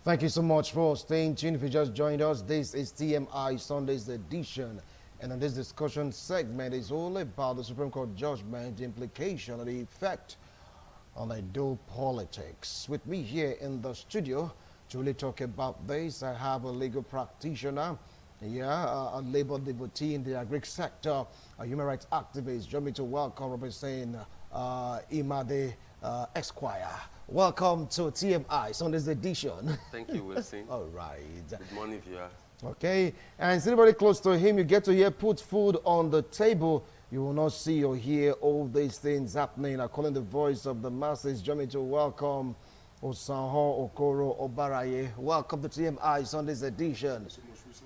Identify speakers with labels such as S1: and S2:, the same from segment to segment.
S1: Thank you so much for staying tuned. If you just joined us, this is TMI Sunday's edition. And on this discussion segment, it's all about the Supreme Court judgment, the implication, and the effect on Edo politics. With me here in the studio to really talk about this, I have a legal practitioner, a labor devotee in the agri sector, a human rights activist. Join me to welcome representing Imade Esquire. Welcome to TMI Sunday's edition.
S2: Thank you, Wilson.
S1: All right.
S2: Good morning, viewer.
S1: Okay, and is anybody close to him, you get to hear put food on the table. You will not see or hear all these things happening. I call in the voice of the masses. Join me to welcome Osanho Okoro Obaraye. Welcome to TMI Sunday's edition.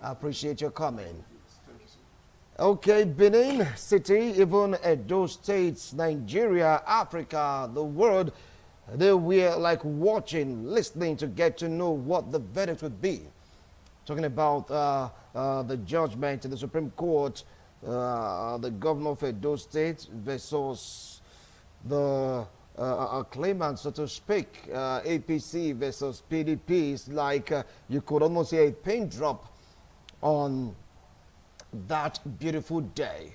S1: I appreciate your coming. Okay, Benin City, even Edo States, Nigeria, Africa, the world, they were like watching, listening to get to know what the verdict would be. Talking about the judgment in the Supreme Court, the governor of Edo State versus the claimant, so to speak, APC versus PDP. It's like you could almost see a pin drop on that beautiful day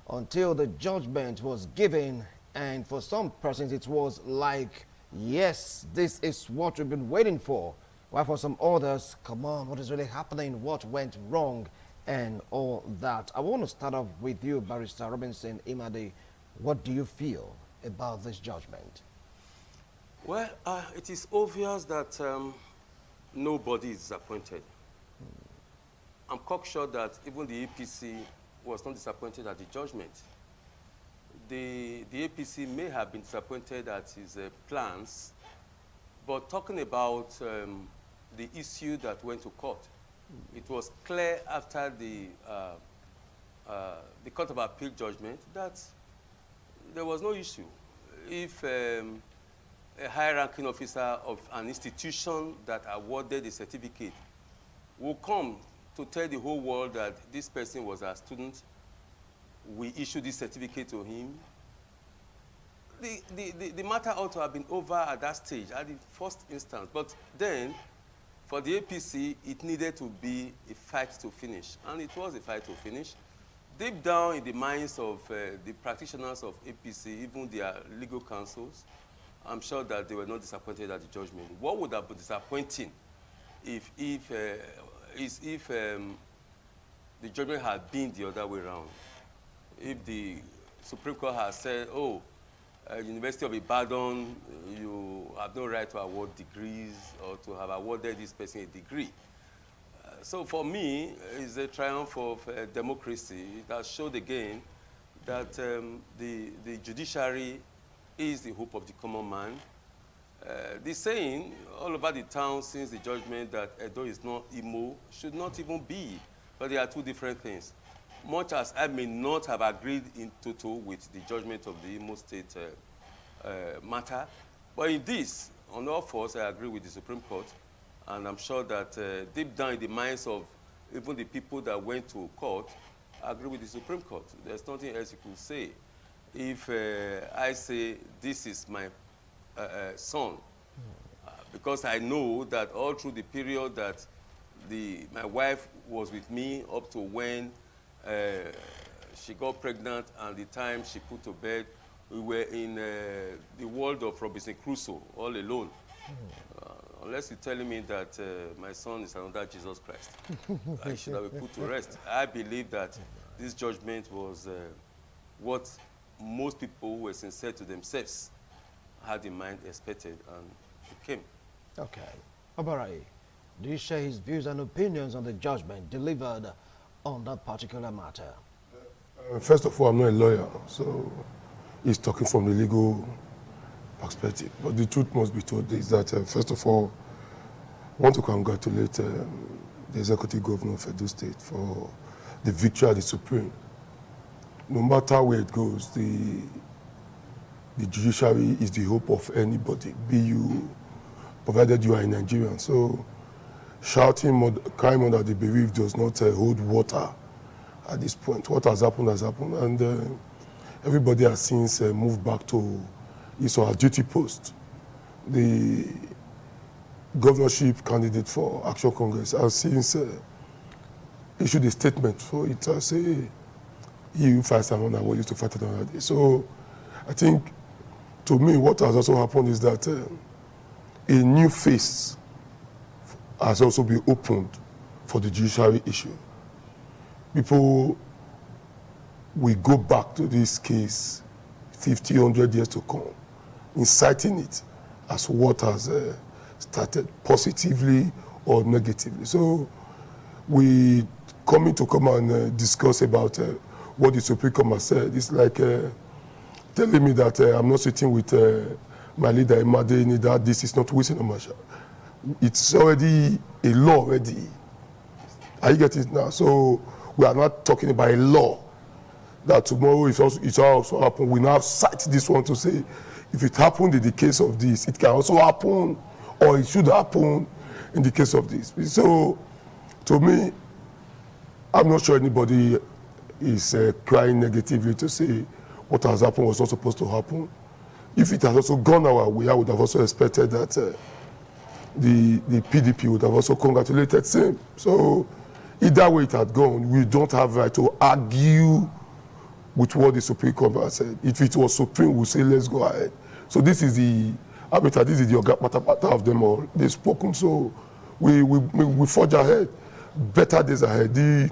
S1: until the judgment was given, and for some persons it was like, yes, this is what we've been waiting for. While for some others, come on, what is really happening, what went wrong, and all that. I want to start off with you, Barrister Robinson Imade. What do you feel about this judgment?
S2: Well, it is obvious that nobody is disappointed. I'm cocksure that even the APC was not disappointed at the judgment. The APC may have been disappointed at his plans, but talking about the issue that went to court, it was clear after the Court of Appeal judgment that there was no issue. If a high-ranking officer of an institution that awarded the certificate will come to tell the whole world that this person was a student, we issued this certificate to him, the matter ought to have been over at that stage, at the first instance. But then, for the APC, it needed to be a fight to finish. And it was a fight to finish. Deep down in the minds of the practitioners of APC, even their legal counsels, I'm sure that they were not disappointed at the judgment. What would have been disappointing if the judgment had been the other way around? If the Supreme Court had said, oh, University of Ibadan, you have no right to award degrees or to have awarded this person a degree. So for me, it's a triumph of democracy. It has showed again that the judiciary is the hope of the common man. The saying all over the town since the judgment that Edo is not Imo should not even be, but they are two different things. Much as I may not have agreed in total with the judgment of the Imo State matter, but in this, on all fours, I agree with the Supreme Court, and I'm sure that deep down in the minds of even the people that went to court, I agree with the Supreme Court. There's nothing else you could say. If I say this is my son, because I know that all through the period that my wife was with me up to when she got pregnant and the time she put to bed, we were in the world of Robinson Crusoe, all alone. Unless you're telling me that my son is another Jesus Christ, I should have been put to rest. I believe that this judgment was what most people who were sincere to themselves had in mind, expected, and it came.
S1: Okay. Obaraye, do you share his views and opinions on the judgment delivered on that particular matter?
S3: First of all, I'm not a lawyer, so he's talking from the legal perspective. But the truth must be told is that, first of all, I want to congratulate the executive governor of Edo State for the victory at the Supreme. No matter where it goes, the judiciary is the hope of anybody, provided you are a Nigerian. So shouting, crying under the bereaved does not hold water at this point. What has happened, and everybody has since moved back to his or her duty post. The governorship candidate for Action Congress has since issued a statement for it to say he who fights another will used to fight another day. So I think, to me, what has also happened is that a new face has also been opened for the judiciary issue. People will go back to this case 50, 100 years to come, inciting it as what has started positively or negatively. So we come and discuss about what the Supreme Court has said. It's like telling me that I'm not sitting with my leader, Imade, that this is not wasting on my show. It's already a law already. Are you getting it now? So we are not talking about a law that tomorrow it also happen. We now cite this one to say, if it happened in the case of this, it can also happen, or it should happen in the case of this. So, to me, I'm not sure anybody is crying negatively to say what has happened was not supposed to happen. If it has also gone our way, I would have also expected that the PDP would have also congratulated same. So, either way it had gone, we don't have right to argue with what the Supreme Court has said. If it was Supreme, we'll say, let's go ahead. So this is the matter of them all. They've spoken, so we forge ahead. Better days ahead.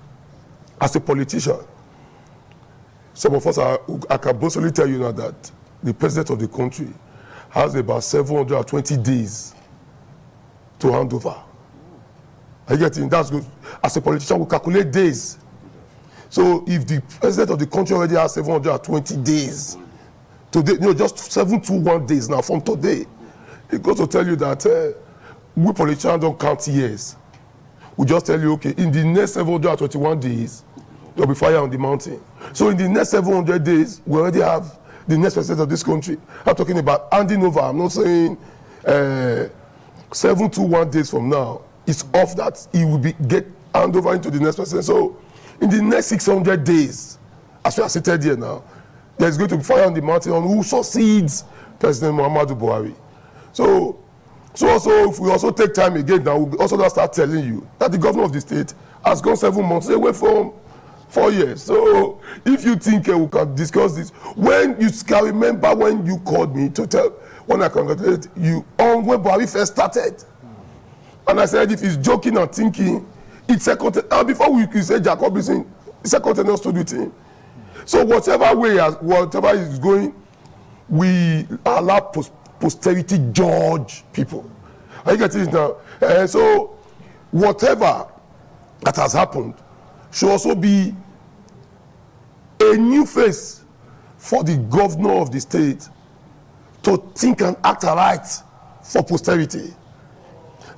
S3: As a politician, some of us I can boastfully tell you now that the president of the country has about 720 days to hand over. Are you getting? That's good. As a politician, we calculate days. So if the president of the country already has 720 days, today, just 721 days now from today, it goes to tell you that we politicians don't count years. We just tell you, okay, in the next 721 days, there'll be fire on the mountain. So in the next 700 days, we already have the next president of this country. I'm talking about handing over. I'm not saying 721 days from now. It's off that he will get hand over into the next president. So in the next 600 days, as we are seated here now, there's going to be fire on the mountain on who succeeds President Muhammadu Buhari. So also, if we also take time again now, we'll also start telling you that the governor of the state has gone 7 months away from 4 years. So if you think we can discuss this, when you can remember when you called me to tell, when I congratulate you on when Buhari first started. And I said, if he's joking and thinking, it's a content. Before we say Jacobson, it's a content stood with him. So whatever way, whatever is going, we allow posterity judge people. Are you getting it now? So whatever that has happened should also be a new face for the governor of the state to think and act right for posterity.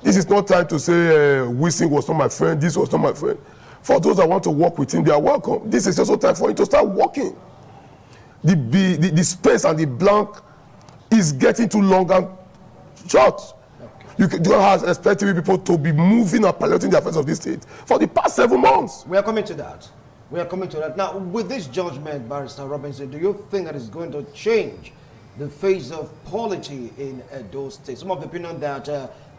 S3: This is not time to say Wilson was not my friend, this was not my friend. For those that want to work with him, they are welcome. This is also time for him to start working. The space and the blank is getting too long and short. Okay. You don't expect people to be moving and piloting the affairs of this state for the past 7 months.
S1: We are coming to that. We are coming to that. Now, with this judgment, Barrister Robinson, do you think that it's going to change the face of polity in Edo State? Some of the opinion that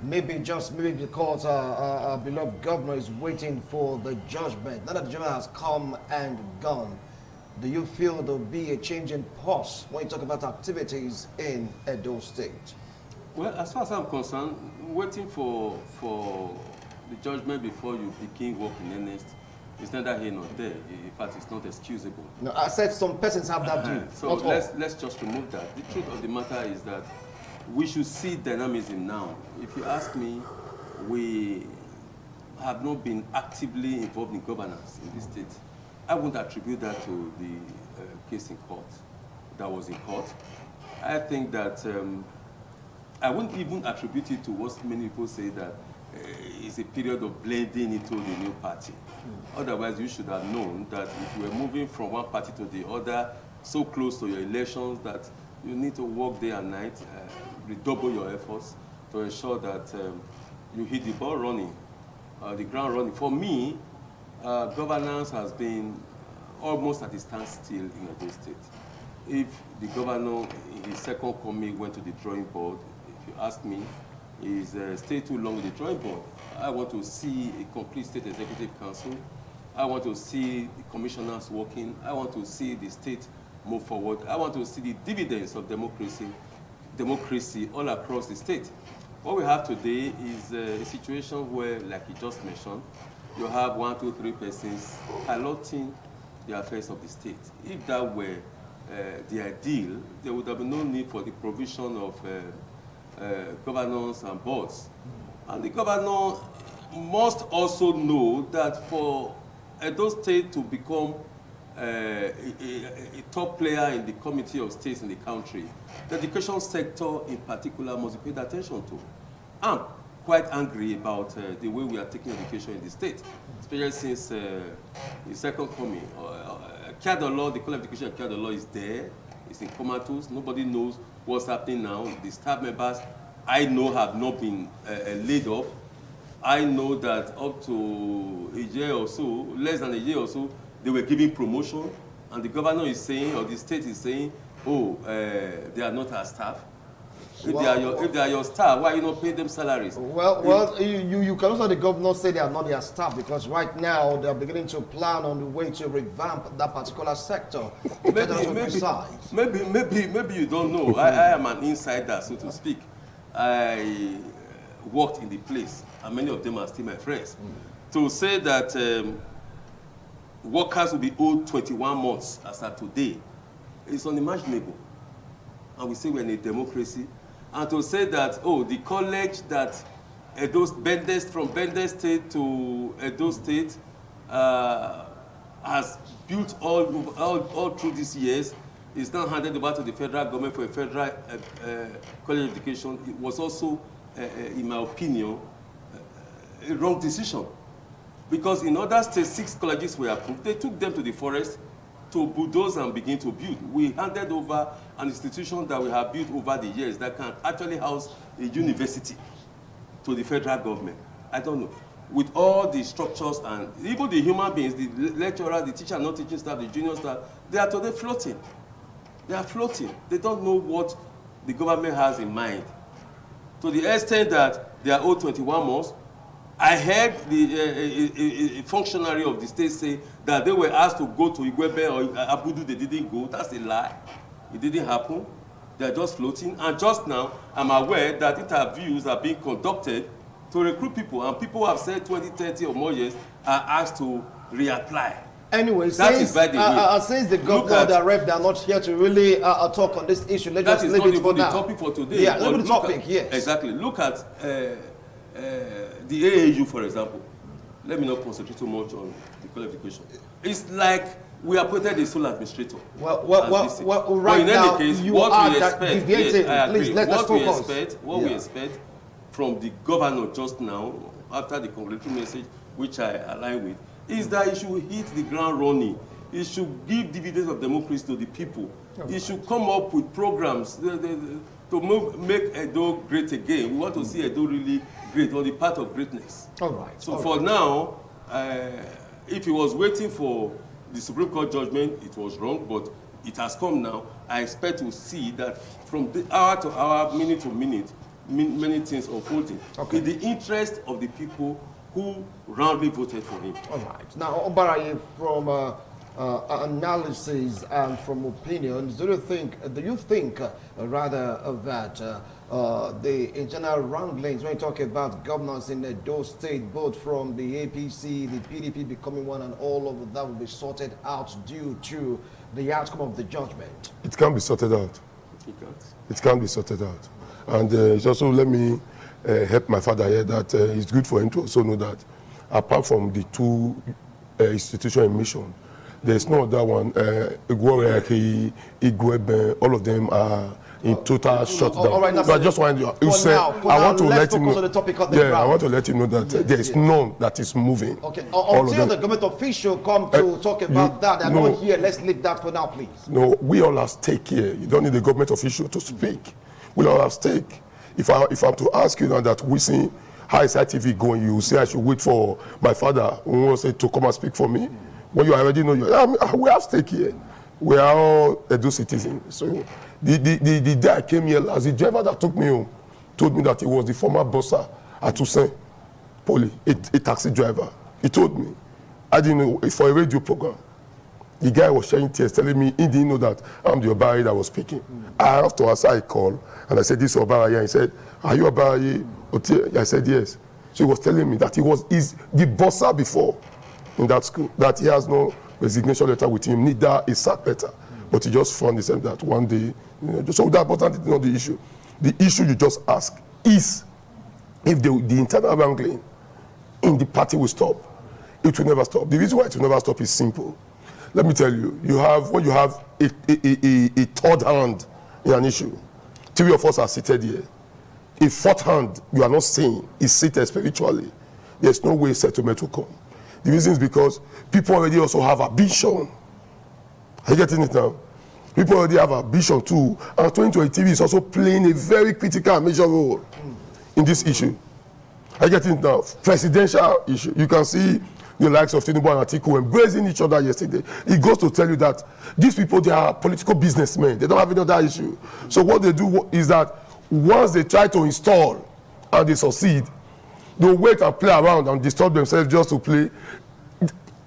S1: maybe because our beloved governor is waiting for the judgment. Now that the judgment has come and gone, do you feel there will be a change in pulse when you talk about activities in Edo State?
S2: Well, as far as I'm concerned, waiting for the judgment before you begin work in earnest is neither here nor there. In fact, it's not excusable. No,
S1: I said some persons have that view.
S2: So let's just remove that. The truth of the matter is that we should see dynamism now. If you ask me, we have not been actively involved in governance in this state. I wouldn't attribute that to the case in court, that was in court. I think that I wouldn't even attribute it to what many people say that it's a period of blending into the new party. Otherwise, you should have known that if you were moving from one party to the other, so close to your elections that you need to work day and night, redouble your efforts to ensure that you hit the ball running, the ground running. For me, governance has been almost at a standstill in Edo State. If the governor in his second coming went to the drawing board, if you ask me, is stay too long with the drawing board. I want to see a complete state executive council. I want to see the commissioners working. I want to see the state move forward. I want to see the dividends of democracy all across the state. What we have today is a situation where, like you just mentioned, you have 1, 2, 3 persons piloting the affairs of the state. If that were the ideal, there would have been no need for the provision of governors and boards. And the governor must also know that for Edo State to become a top player in the committee of states in the country, the education sector in particular must be paid attention to. I'm quite angry about the way we are taking education in the state, especially since the second coming. Kiadolo, the College of Education of Kiadolo is there, it's in comatose, nobody knows what's happening now. The staff members I know have not been laid off. I know that up to a year or so, less than a year or so, they were giving promotion, and the governor is saying, or the state is saying, oh, they are not our staff. If they are your staff, why are you not paying them salaries?
S1: Well, you can also the governor say they are not their staff, because right now they are beginning to plan on the way to revamp that particular sector.
S2: Maybe you don't know. I am an insider, so to speak. I worked in the place, and many of them are still my friends. To say that workers will be owed 21 months as of today is unimaginable. And we say we're in a democracy. And to say that, oh, the college that from Bende State to Edo State has built all through these years is now handed over to the federal government for a federal college education. It was also, in my opinion, a wrong decision. Because in other states, 6 colleges were approved. They took them to the forest to bulldoze and begin to build. We handed over an institution that we have built over the years that can actually house a university to the federal government. I don't know. With all the structures and even the human beings, the lecturers, the teacher, not teaching staff, the junior staff, they are today floating. They are floating. They don't know what the government has in mind. To the extent that they are owed 21 months, I heard a functionary of the state say that they were asked to go to Igwebe or Abudu, they didn't go. That's a lie. It didn't happen. They're just floating. And just now, I'm aware that interviews are being conducted to recruit people, and people who have said 20, 30 or more years are asked to reapply.
S1: Anyway,
S2: since
S1: the governor, the rep, they are not here to really talk on this issue. Let's just leave it for now.
S2: That is not even the topic for today.
S1: Yeah, the topic, yes.
S2: Exactly. Look at the AAU, for example. Let me not concentrate too much on the College of Education. It's like we appointed a sole administrator.
S1: Well, right now,
S2: case,
S1: you
S2: what
S1: are
S2: we expect,
S1: deviating.
S2: Yes,
S1: Please, let's focus.
S2: We expect from the governor just now, after the congratulatory message, which I align with, is that he should hit the ground running. He should give dividends of democracy to the people. He should come up with programs to make Edo great again. We want to see Edo really great, on the path of greatness.
S1: All right.
S2: So for now, if he was waiting for the Supreme Court judgment, it was wrong, but it has come now. I expect to see that from the hour to hour, minute to minute, many things unfolding in the interest of the people who roundly voted for him. All
S1: right. Now, Obaraye, from analysis and from opinions, do you think that the internal wranglings, when you talk about governance in Edo State, both from the APC, the PDP becoming one, and all of that will be sorted out due to the outcome of the judgment?
S3: It can be sorted out. It can be sorted out. And it's also, let me help my father here, that it's good for him to also know that apart from the 2 institutions in mission, there's no other one. Igwebe, all of them are in total shutdown.
S1: All right,
S3: no, I just want you say, I want to let him know.
S1: I
S3: want to let him know that there is none that is moving.
S1: Okay, until the government official come to talk about that, they're not here. Let's leave that for now, please.
S3: No, we all have stake here. You don't need the government official to speak. We all have stake. If I'm to ask you now that we see how is ITV going, you say I should wait for my father who wants to come and speak for me. When you already know, we have stake here. We are all Edo citizens. So the day I came here last, the driver that took me home, told me that he was the former bursar at Toussaint Poly, a taxi driver. He told me, I didn't know, for a radio program. The guy was sharing tears, telling me he didn't know that I'm the Obaraye that was speaking. I have to answer a call, and I said, this is Obaraye. And he said, are you Obaraye? I said, yes. So he was telling me that he was the bursar before in that school, that he has no resignation letter with him, neither a sack letter. But he just found himself that one day, so that is not the issue. The issue you just ask is if the internal wrangling in the party will stop. It will never stop. The reason why it will never stop is simple. Let me tell you, when you have a third hand in an issue, 3 of us are seated here. A fourth hand you are not seeing is seated spiritually. There's no way settlement will come. The reason is because people already also have ambition. Are you getting it now? People already have ambition too. And 2023 is also playing a very critical and major role in this issue. Are you getting it now? Presidential issue. You can see the likes of Tinubu and Atiku embracing each other yesterday. It goes to tell you that these people, they are political businessmen. They don't have any other issue. So what they do is that once they try to install and they succeed, they'll wait and play around and disturb themselves just to play.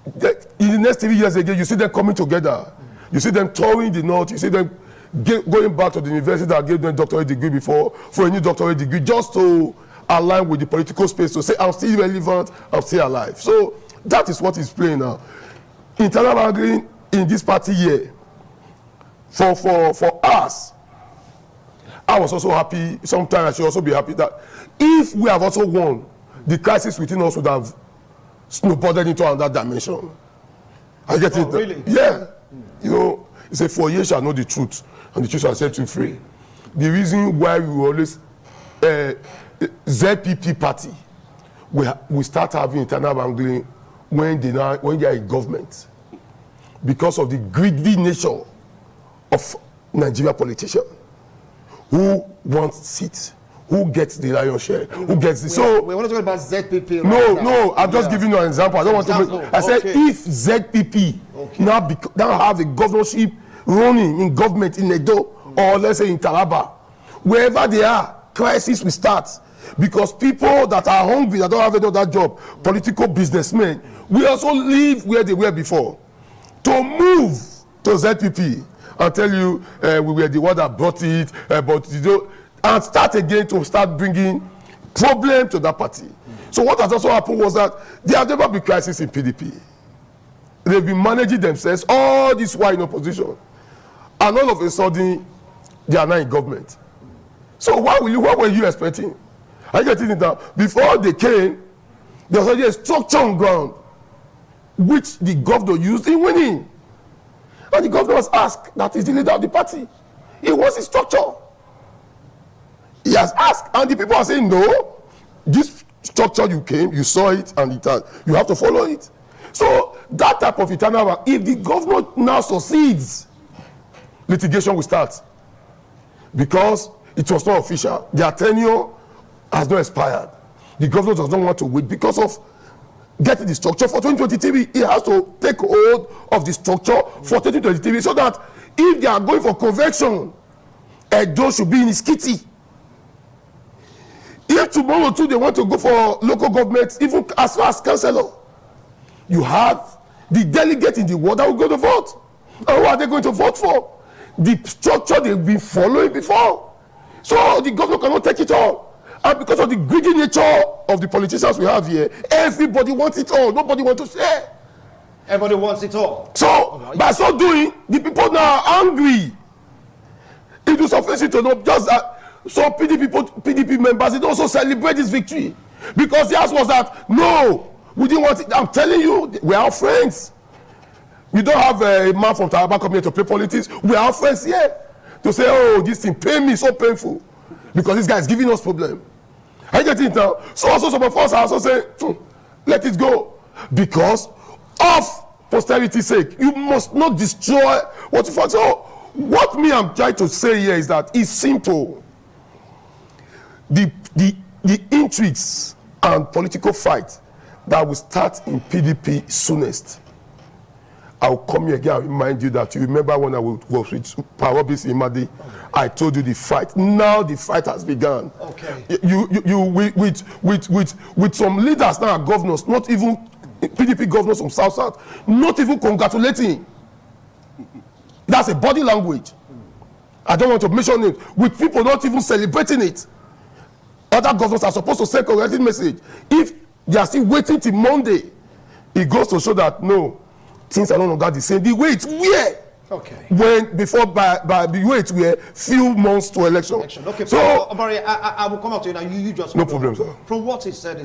S3: In the next 3 years again, you see them coming together. You see them touring the north. You see them going back to the university that gave them doctorate degree before for a new doctorate degree, just to align with the political space to say, I'm still relevant, I'm still alive. So that is what is playing now. Internal wrangling in this party here, for us, I was also happy, sometimes I should also be happy that if we have also won, the crisis within us would have snowballed into another dimension. I get it.
S1: Really?
S3: Yeah. You know, it's a 4 years shall know the truth, and the truth shall set you free. The reason why we always, ZPP party, we start having internal wrangling when they are in government, because of the greedy nature of Nigeria politicians who want seats, who gets the lion's share, who gets the... So
S1: we want to talk about ZPP.
S3: No, I'm just giving you an example. I don't want to make... I said if ZPP now have a governorship running in government in Edo, or let's say in Taraba, wherever they are, crisis will start. Because people that are hungry, that don't have any other job, political businessmen, we also live where they were before. To move to ZPP and tell you we were the one that brought it, but you know, and start again to start bringing problem to that party. So what has also happened was that there have never been crisis in PDP. They've been managing themselves all this while in opposition, and all of a sudden they are now in government. So what were you expecting? I get it now. Before they came, there was already a structure on ground which the governor used in winning. And the governor was asked, that is the leader of the party. It was his structure. He has asked, and the people are saying, no, this structure you came, you saw it, and you have to follow it. So that type of internal, if the governor now succeeds, litigation will start. Because it was not official. Their tenure has not expired. The governor does not want to wait because of getting the structure for 2023. He has to take hold of the structure for 2023 so that if they are going for convention, Edo should be in his kitty. If tomorrow too they want to go for local government, even as far as councillor, you have the delegate in the ward that will go to vote. And who are they going to vote for? The structure they've been following before. So the governor cannot take it all. And because of the greedy nature of the politicians we have here, everybody wants it all. Nobody wants to share.
S1: Everybody wants it all.
S3: So, by so doing, the people now are angry. It is offensive to know just that some PDP members, they also celebrate this victory. Because the answer was that, no, we didn't want it. I'm telling you, we are friends. We don't have a man from Taraba coming here to play politics. We are friends here. To say, oh, this thing pain me, so painful. Because this guy is giving us problem. I get it now. So also some of us are also saying, let it go. Because of posterity's sake, you must not destroy what you find. So what me I'm trying to say here is that it's simple. The intrigues and political fight that will start in PDP soonest I'll come here again and remind you that you remember when I was with Parobis Imadi, I told you the fight. Now the fight has begun.
S1: Okay.
S3: With some leaders now, governors, not even PDP governors from South, not even congratulating. That's a body language. I don't want to mention it. With people not even celebrating it. Other governors are supposed to send a congratulating message. If they are still waiting till Monday, it goes to show that no, things are no longer the same. The way it's weird.
S1: Okay.
S3: When before by the way it's weird, few months to election.
S1: Okay.
S3: So
S1: Obari, I will come out to you now. You just
S3: no problem, sir.
S1: From what he said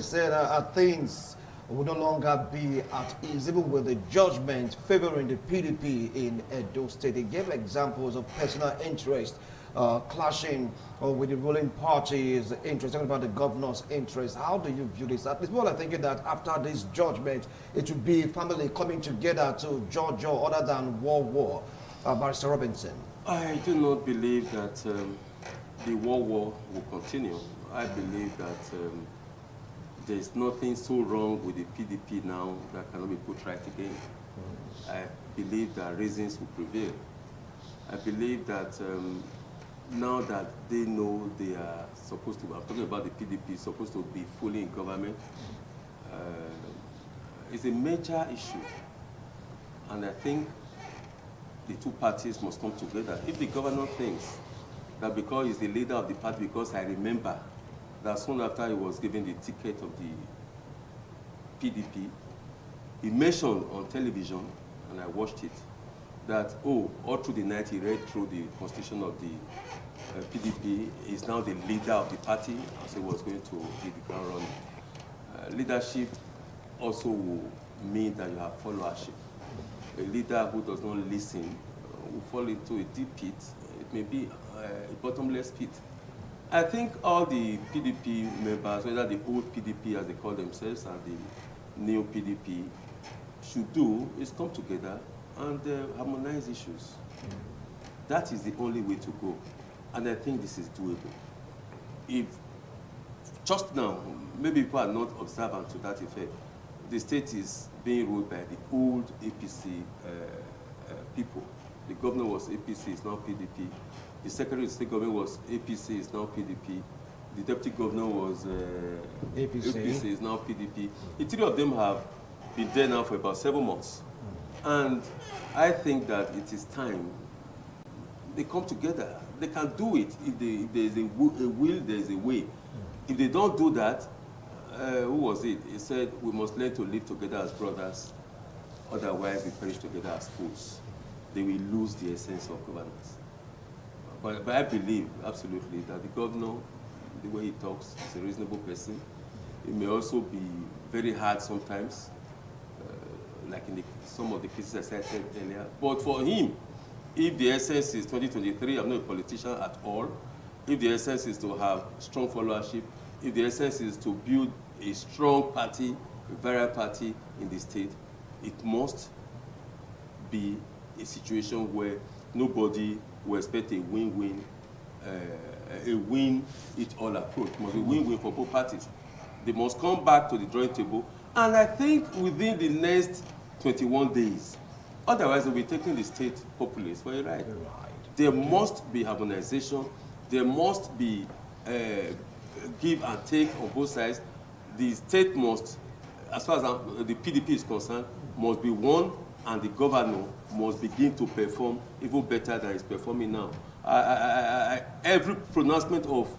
S1: things will no longer be at ease, even with the judgment favoring the PDP in Edo State. He gave examples of personal interest clashing with the ruling party's interest, talking about the governor's interest. How do you view this? At least people are thinking that after this judgment, it would be family coming together to judge other than war. Barrister Robinson.
S2: I do not believe that the war will continue. I believe that there is nothing so wrong with the PDP now that cannot be put right again. I believe that reasons will prevail. I believe that now that they know they are supposed to, I'm talking about the PDP, supposed to be fully in government, it's a major issue. And I think the two parties must come together. If the governor thinks that because he's the leader of the party, because I remember that soon after he was given the ticket of the PDP, he mentioned on television, and I watched it, that, all through the night he read through the constitution of the PDP, is now the leader of the party, as he was going to hit the ground running. Leadership also will mean that you have followership. A leader who does not listen will fall into a deep pit. It may be a bottomless pit. I think all the PDP members, whether the old PDP as they call themselves and the new PDP, should do is come together and harmonize issues. That is the only way to go. And I think this is doable. If just now, maybe people are not observant to that effect, the state is being ruled by the old APC people. The governor was APC, it's now PDP. The secretary of state government was APC, it's now PDP. The deputy governor was APC, it's now PDP. The three of them have been there now for about 7 months. And I think that it is time they come together. They can do it. If there is a will, there is a way. If they don't do that, who was it? He said, we must learn to live together as brothers, otherwise we perish together as fools. They will lose the essence of governance. But I believe, absolutely, that the governor, the way he talks, is a reasonable person. He may also be very hard sometimes, like in some of the cases I cited earlier. But for him, if the essence is 2023, I'm not a politician at all. If the essence is to have strong followership, if the essence is to build a strong party, a viral party in the state, it must be a situation where nobody will expect a win-win, a win-it-all approach. It must be win-win for both parties. They must come back to the drawing table, and I think within the next 21 days, otherwise they'll be taking the state populace for a ride. There must be harmonization. There must be give and take on both sides. The state must, as far as the PDP is concerned, must be one, and the governor must begin to perform even better than he's performing now. Every pronouncement of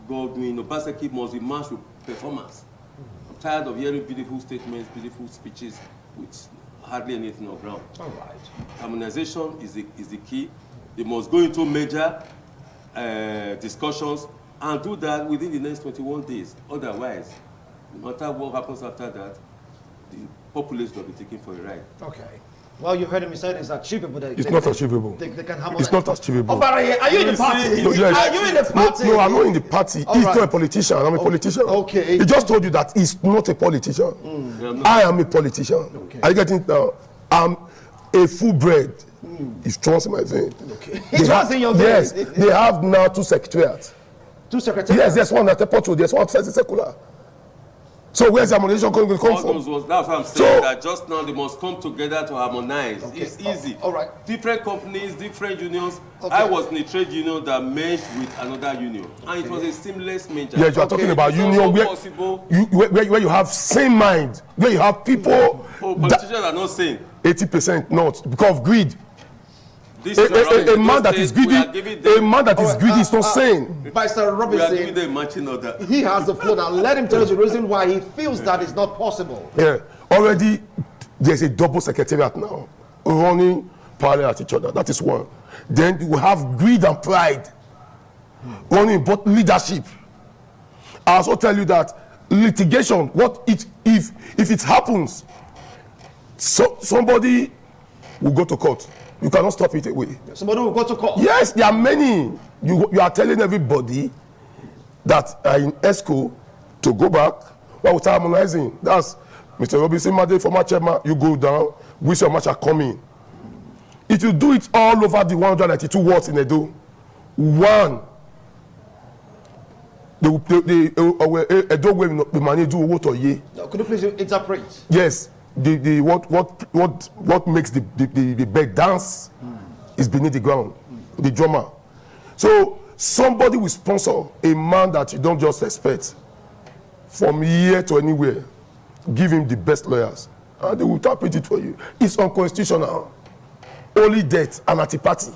S2: Godwin Obaseki must be matched with performance. I'm tired of hearing beautiful statements, beautiful speeches with hardly anything on ground.
S1: All right.
S2: Harmonization is the key. They must go into major discussions and do that within the next 21 days. Otherwise, no matter what happens after that, the populace will be taken for a ride.
S1: Okay. Well, you heard him say it's achievable.
S3: It's not achievable.
S1: They can harmonize.
S3: It's not achievable.
S1: Oh, are you in the party?
S3: No, yes.
S1: Are you in the party?
S3: No, I'm not in the party.
S1: All
S3: He's
S1: right.
S3: not a politician. I'm a politician.
S1: Okay.
S3: He just told you that he's not a politician. I am a politician.
S1: Okay.
S3: Are you getting it now? I'm a full-bred. It's trust in my vein.
S1: Okay. It's trust in your vein.
S3: Yes. They have now 2 secretariats.
S1: 2 secretaries?
S3: Yes, there's one at the portal. There's one at the secular. So where's the harmonization going to come
S2: All
S3: from?
S2: those ones, that's what I'm saying,
S3: So-
S2: that just now they must come together to harmonize. It's easy.
S1: all right.
S2: Different companies, different unions.
S1: Okay.
S2: I was in a trade union that merged with another union. And it was a seamless merger.
S3: Yes, you are talking about
S2: It's
S3: union
S2: also
S3: where
S2: possible.
S3: where you have same mind, where you have people
S2: Oh, politicians are not saying.
S3: 80% not because of greed.
S2: This is
S3: A man that is greedy, a man that is greedy is not sane.
S1: Mr.
S2: We are
S1: Robinson,
S2: giving them matching order.
S1: he has the floor now. Let him tell us the reason why he feels that is not possible.
S3: Yeah, already there's a double secretariat now running parallel at each other. That is one. Then you have greed and pride running both leadership. I also tell you that litigation, if it happens, somebody will go to court. You cannot stop it away.
S1: Somebody will go to court.
S3: Yes, there are many. You are telling everybody that are in ESCO to go back while we start harmonizing. That's Mr. Robinson Made, former chairman, you go down, which your match are coming. If you do it all over the 192 wards in Edo, one, Edo will be managed to do what or ye.
S1: Could you please interpret?
S3: Yes, what makes the bed dance is beneath the ground, the drummer. So somebody will sponsor a man that you don't just expect from here to anywhere. Give him the best lawyers, and they will interpret it for you. It's unconstitutional. Only death and anti-party.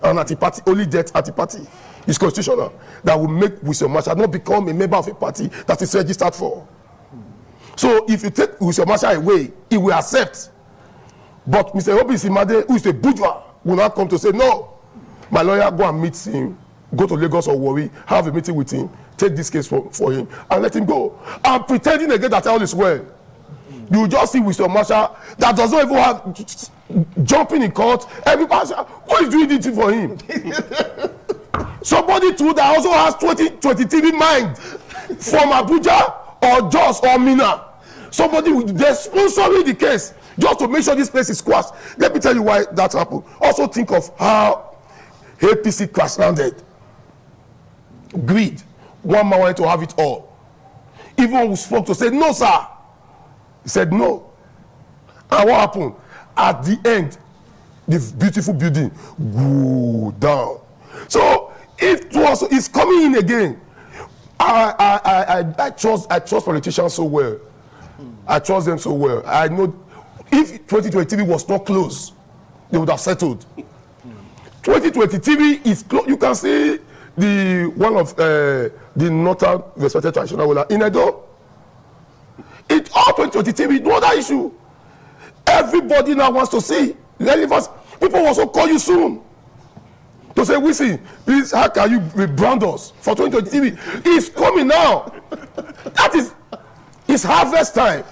S3: Only death, anti-party. It's constitutional. That will make Wilson Marshall not become a member of a party that is registered for. So if you take Wilson Marshall away, he will accept. But Mr. Robinson Made, who is a bourgeois, will not come to say, no, my lawyer, go and meet him, go to Lagos or Warri, have a meeting with him, take this case for him, and let him go. I'm pretending again that all is well. You just see Wilson Marshall that does not even have jumping in court. Everybody, what is doing this for him? Somebody too that also has 20 TV mind from Abuja or Jos or Mina. Somebody they're sponsoring the case just to make sure this place is squashed. Let me tell you why that happened. Also think of how APC crash landed. Greed. One man wanted to have it all. Even when we spoke to say, no, sir. He said no. And what happened? At the end, the beautiful building go down. So if it's coming in again, I trust politicians so well. I trust them so well. I know if 2023 was not close, they would have settled. 2023 is close. You can see one of the northern respected traditional ruler in Edo. It's all 2023, no other issue. Everybody now wants to see relevance. People will also call you soon to say, we see, please, how can you rebrand us for 2023? It's coming now. That is, it's harvest time.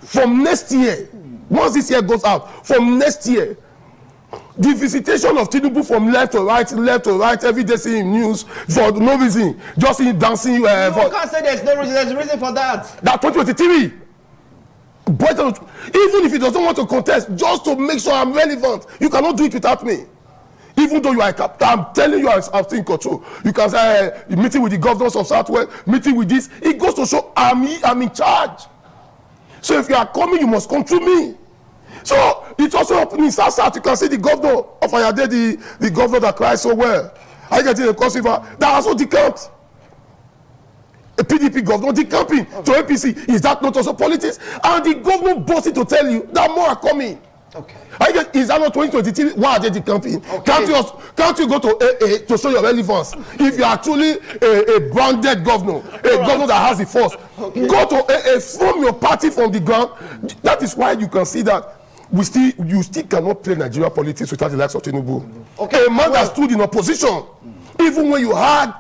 S3: From next year, once this year goes out, from next year, the visitation of Tinubu from left to right, every day seeing news for no reason, just seeing dancing.
S1: You can't say there's no reason. There's a reason for that.
S3: That 2023. But even if he doesn't want to contest, just to make sure I'm relevant, you cannot do it without me. Even though you are a captain, I'm telling you, I'm still in control. You can say, meeting with the governors of Southwest, meeting with this. It goes to show I'm in charge. So if you are coming, you must come through me. So it's also happening in South. You can see the governor of Ayade, the governor that cries so well. I get in a cross river that also decamped. A PDP governor decamping to APC. Is that not also politics? And the government boasting to tell you that more are coming.
S1: Okay.
S3: I get, is that not 2023? Why are they decamping?
S1: Okay.
S3: Can't you go to AA to show your relevance? If you are truly a branded governor, governor that has the force, go to AA from your party from the ground. That is why you can see that you still cannot play Nigeria politics without the likes of Tinubu. Okay, a man that stood in opposition, even when you had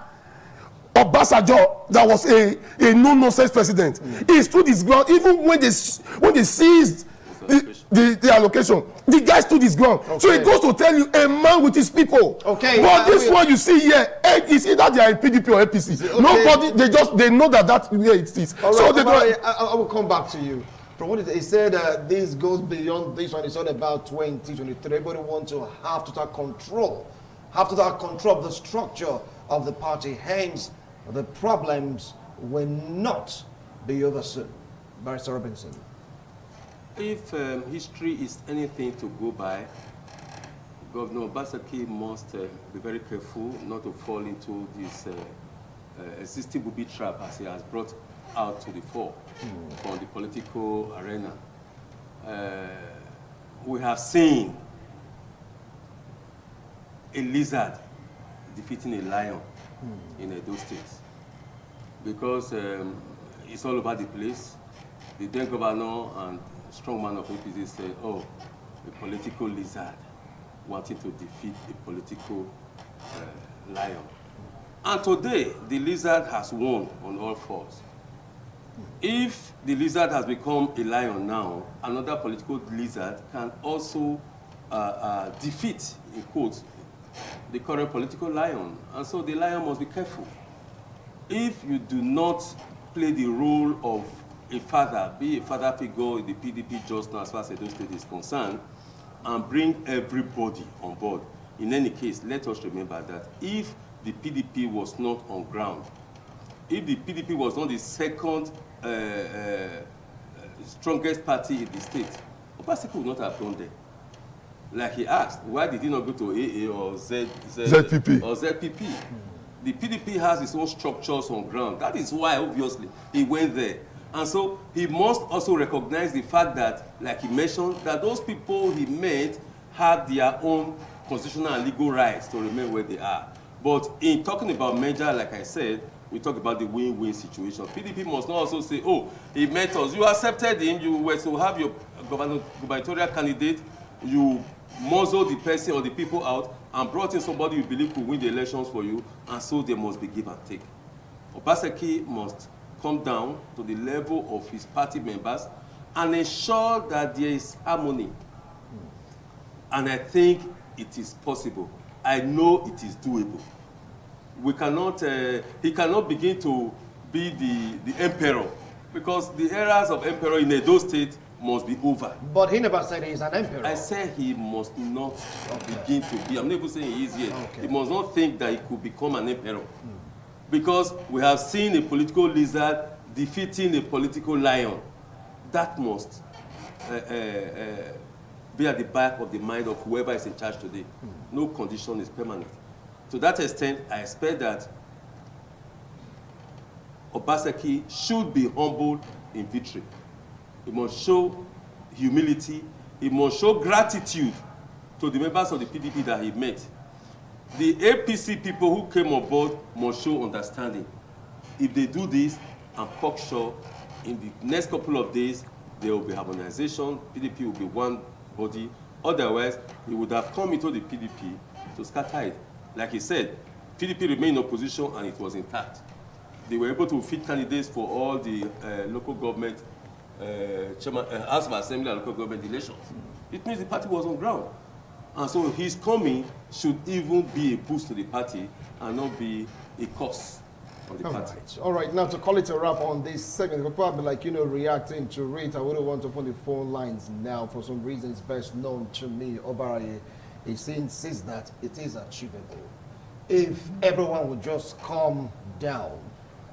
S3: Obasanjo, that was a no-nonsense president, he stood his ground. Even when they seized the allocation, the guy stood his ground. Okay. So it goes to tell you a man with his people. Okay. But this one you see here, is either they are in PDP or APC. Okay. Nobody, they know that where it is.
S1: All
S3: so
S1: right,
S3: they don't.
S1: I will come back to you. From what he said, this goes beyond this one. It's all about 2023. Everybody wants to have total control of the structure of the party. Hence, the problems were not be over soon? Barrister Robinson.
S2: If history is anything to go by, Governor Obaseki must be very careful not to fall into this existing booby trap as he has brought out to the fore from the political arena. We have seen a lizard defeating a lion in Edo State because it's all over the place. The then governor and strongman of APC said, oh, a political lizard wanting to defeat a political lion. And today, the lizard has won on all fours. If the lizard has become a lion now, another political lizard can also defeat, in quotes, the current political lion. And so the lion must be careful. If you do not play the role of a father, be a father figure in the PDP just now as far as Edo State is concerned, and bring everybody on board. In any case, let us remember that if the PDP was not on ground, if the PDP was not the second strongest party in the state, Obaseki would not have gone there. Like he asked, why did he not go to AA or
S3: ZPP?
S2: Or ZPP? The PDP has its own structures on ground. That is why, obviously, he went there. And so he must also recognize the fact that, like he mentioned, that those people he met had their own constitutional and legal rights to remain where they are. But in talking about merger, like I said, we talk about the win-win situation. PDP must not also say, oh, he met us. You accepted him. You were to have your gubernatorial candidate. You muzzled the person or the people out and brought in somebody you believe could win the elections for you. And so there must be give and take. Obaseki must come down to the level of his party members and ensure that there is harmony. And I think it is possible. I know it is doable. We cannot, he cannot begin to be the emperor because the eras of emperor in Edo State must be over.
S1: But he never said he's an emperor.
S2: I said he must not begin to be. I'm not even saying he is yet. He must not think that he could become an emperor. Because we have seen a political lizard defeating a political lion. That must be at the back of the mind of whoever is in charge today. No condition is permanent. To that extent, I expect that Obaseki should be humbled in victory. He must show humility. He must show gratitude to the members of the PDP that he met. The APC people who came on board must show understanding. If they do this, I'm cocksure in the next couple of days, there will be harmonization. PDP will be one body. Otherwise, he would have come into the PDP to scatter it. Like he said, PDP remained in opposition and it was intact. They were able to fit candidates for all the local government, House of Assembly and local government elections. It means the party was on ground. And so his coming should even be a boost to the party and not be a cost for the party.
S1: All right, now to call it a wrap on this segment, we'll probably reacting to it. I wouldn't want to open the phone lines now for some reasons best known to me. Obaraye, he insists that it is achievable. If everyone would just calm down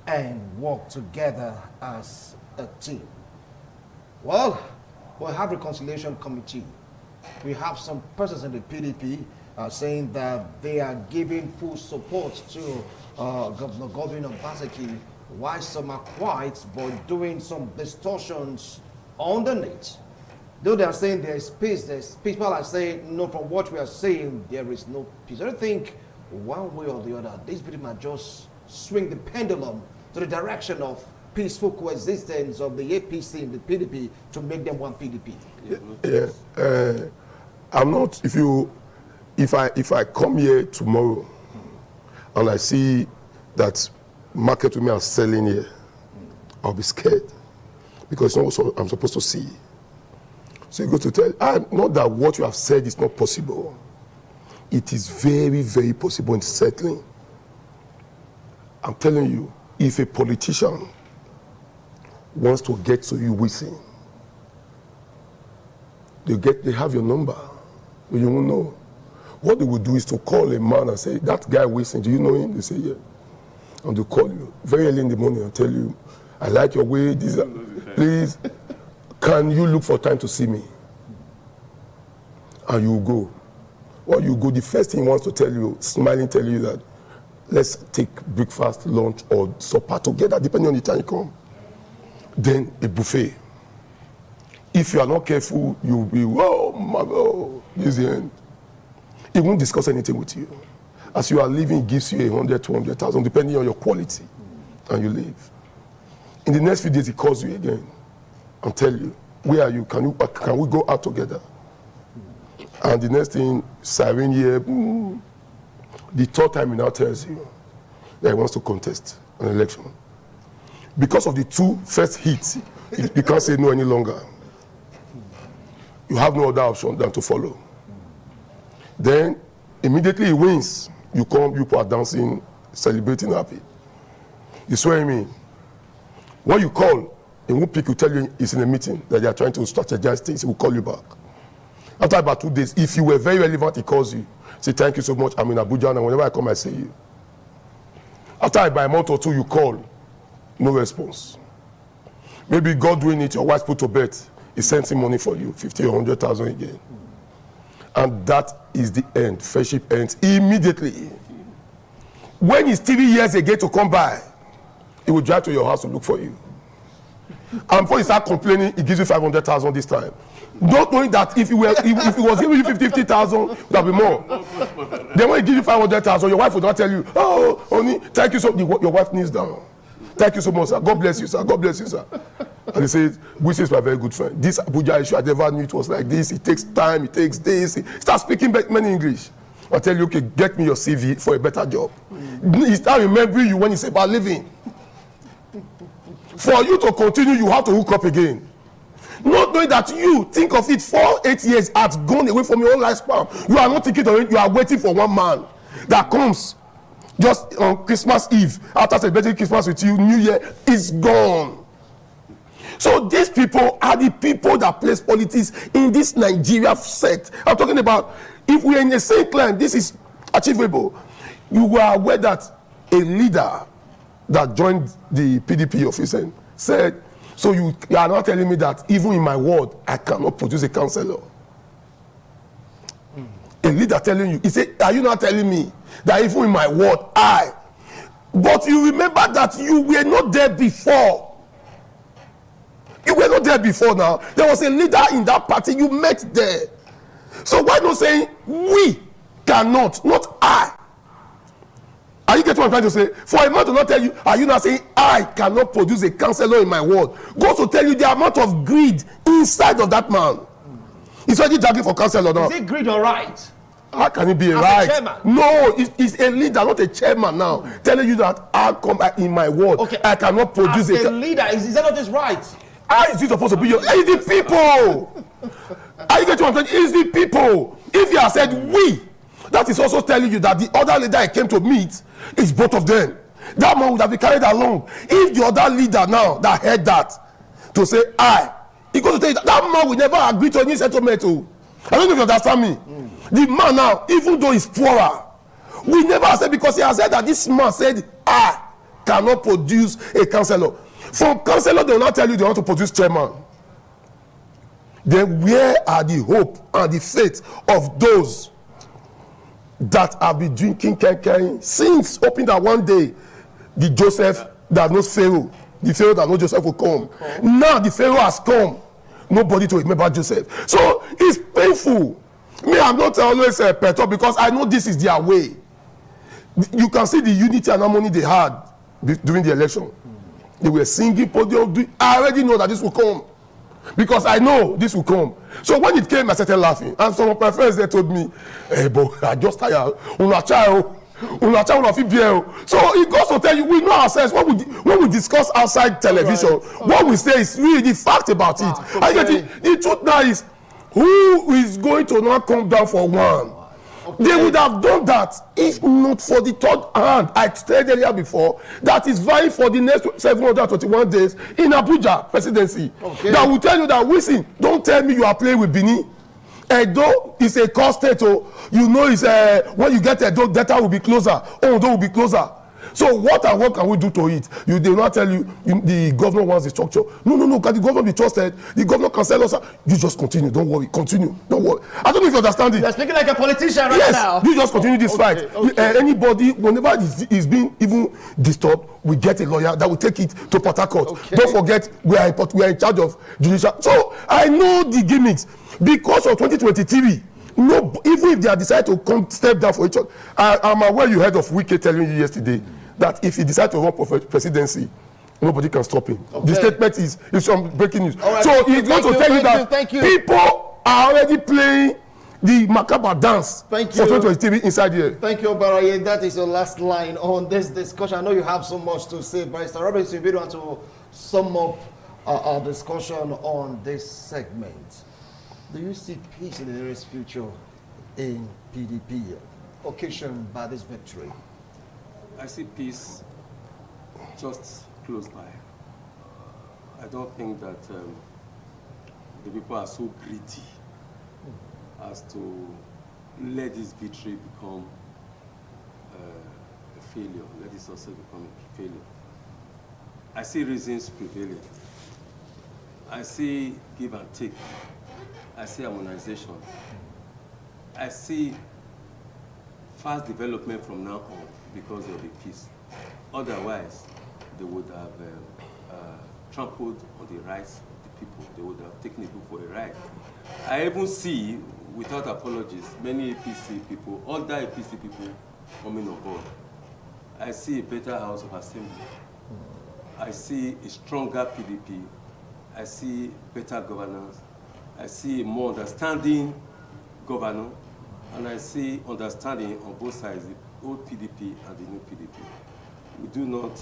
S1: and work together as a team. Well, we'll have a reconciliation committee. We have some persons in the PDP saying that they are giving full support to Governor Godwin Obaseki, while some are quiet but doing some distortions underneath. Though they are saying there is peace, people are saying, no, from what we are saying, there is no peace. I don't think one way or the other, these people might just swing the pendulum to the direction of peaceful coexistence of the APC and the PDP to make them one PDP.
S3: Yeah, I'm not, if I come here tomorrow and I see that market women are selling here, I'll be scared because it's not what I'm supposed to see. So you go to tell, not that what you have said is not possible. It is very, very possible in settling. I'm telling you, if a politician wants to get to you whistling, they have your number, but you won't know. What they will do is to call a man and say, that guy whistling, do you know him? They say, yeah. And they call you very early in the morning and tell you, I like your way. Please, can you look for time to see me? And you go. Or you go, the first thing he wants to tell you, smiling, tell you that let's take breakfast, lunch, or supper together, depending on the time you come. Then a buffet. If you are not careful, you'll be, oh my God, this is the end. He won't discuss anything with you. As you are leaving, he gives you 100, 200,000, depending on your quality, and you leave. In the next few days, he calls you again and tell you, where are you? Can we go out together? And the next thing, siren here, the third time he now tells you that he wants to contest an election. Because of the two first hits, you can't say no any longer. You have no other option than to follow. Then, immediately he wins. You come, people are dancing, celebrating, happy. You swear me. When you call, he won't pick, you tell you he's in a meeting, that they are trying to strategize things, he will call you back. After about 2 days, if you were very relevant, he calls you. Say, thank you so much, I'm in Abuja, and whenever I come, I see you. After about a month or two, you call, no response. Maybe God doing it, your wife put to bed, he sends him money for you, 50 or 100,000 again. And that is the end. Friendship ends immediately. When it's 3 years again to come by, he will drive to your house to look for you. And before you start complaining, he gives you 500,000 this time. Not knowing that if he was giving you 50,000, it would be more. Then when he gives you 500,000, your wife will not tell you, oh, honey, thank you so much. Your wife kneels down. Thank you so much, sir. God bless you, sir. God bless you, sir. And he says, which is my very good friend. This Abuja issue, I never knew it was like this. It takes time, it takes days. He starts speaking many English. I tell you, okay, get me your CV for a better job. He starts remembering you when it's about living. For you to continue, you have to hook up again. Not knowing that you think of it 4-8 years has gone away from your own lifespan. You are not thinking of it, you are waiting for one man that comes just on Christmas Eve, after celebrating Christmas with you, New Year is gone. So these people are the people that place politics in this Nigeria set. I'm talking about, if we are in the same clan, this is achievable. You were aware that a leader that joined the PDP office and said, so you are not telling me that even in my ward, I cannot produce a councillor. A leader telling you, he said, are you not telling me that even in my ward, but you remember that you were not there before. You were not there before now. There was a leader in that party you met there. So why not saying, we cannot, not I? Are you getting what I'm trying to say? For a man to not tell you, are you not saying, I cannot produce a councillor in my ward? Go to tell you the amount of greed inside of that man. He's already dragging for councillor now.
S4: Is it greed or right?
S3: How can it be a
S4: As
S3: right?
S4: a chairman?
S3: No, it's a leader, not a chairman now. Telling you that I come in my ward,
S4: Okay.
S3: I cannot produce
S4: As a leader, is that not his right?
S3: How is it supposed to be? It's the people. Are you getting what I'm saying? It's the people. If you have said we, that is also telling you that the other leader I came to meet is both of them. That man would have been carried along. If the other leader now that heard that to say he goes to tell you that man will never agree to any settlement. I don't know if you understand me. The man now, even though he's poorer, we never said, because he has said that this man said I cannot produce a councillor. From councillor, they will not tell you they want to produce chairman. Then where are the hope and the faith of those that have been drinking kenken since hoping that one day the Joseph that knows Pharaoh, the Pharaoh that knows Joseph will come. Now the Pharaoh has come. Nobody to remember Joseph. So it's painful. Me, I'm not always perturbed because I know this is their way. You can see the unity and harmony they had during the election. They were singing, I already know that this will come. Because I know this will come. So when it came, I started laughing. And some of my friends, they told me, hey, but I just tired. So it goes to tell you, we know ourselves. When we discuss outside television, what we say is really the fact about it. And the truth now is, who is going to not come down for one? They would have done that if not for the third hand. I said earlier before that is vying for the next 721 days in Abuja presidency. Okay. That will tell you that, listen, don't tell me you are playing with Benin. Edo is a core state, you know, it's when you get Edo, data will be closer, Ondo will be closer. So what can we do to it? They will not tell you the governor wants the structure. No. Can the governor be trusted? The governor can sell us. You just continue. Don't worry. Continue. Don't worry. I don't know if you understand it.
S4: You're speaking like a politician right
S3: yes,
S4: now.
S3: You just continue this fight. Anybody, whenever is being even disturbed, we get a lawyer that will take it to Port Harcourt. Don't forget, we are in charge of judicial. So I know the gimmicks because of 2023. No, even if they are decided to come step down for each other, I'm aware you heard of Wike telling you yesterday that if he decides to run for presidency, nobody can stop him. The statement is some breaking news.
S1: Right,
S3: so he's going to tell you that people are already playing the macabre dance for 2023 inside here.
S1: Thank you, Obaraye. That is your last line on this discussion. I know you have so much to say, Barrister Robinson. We want to sum up our discussion on this segment. Do you see peace in the nearest future in PDP, occasioned by this victory?
S2: I see peace just close by. I don't think that the people are so greedy as to let this victory become a failure, let this success become a failure. I see reasons prevailing. I see give and take. I see harmonization. I see fast development from now on because of the peace. Otherwise, they would have trampled on the rights of the people. They would have taken the people for a ride. I even see, without apologies, many APC people, other APC people coming on board. I see a better House of Assembly. I see a stronger PDP. I see better governance. I see a more understanding governor, and I see understanding on both sides, the old PDP and the new PDP. We do not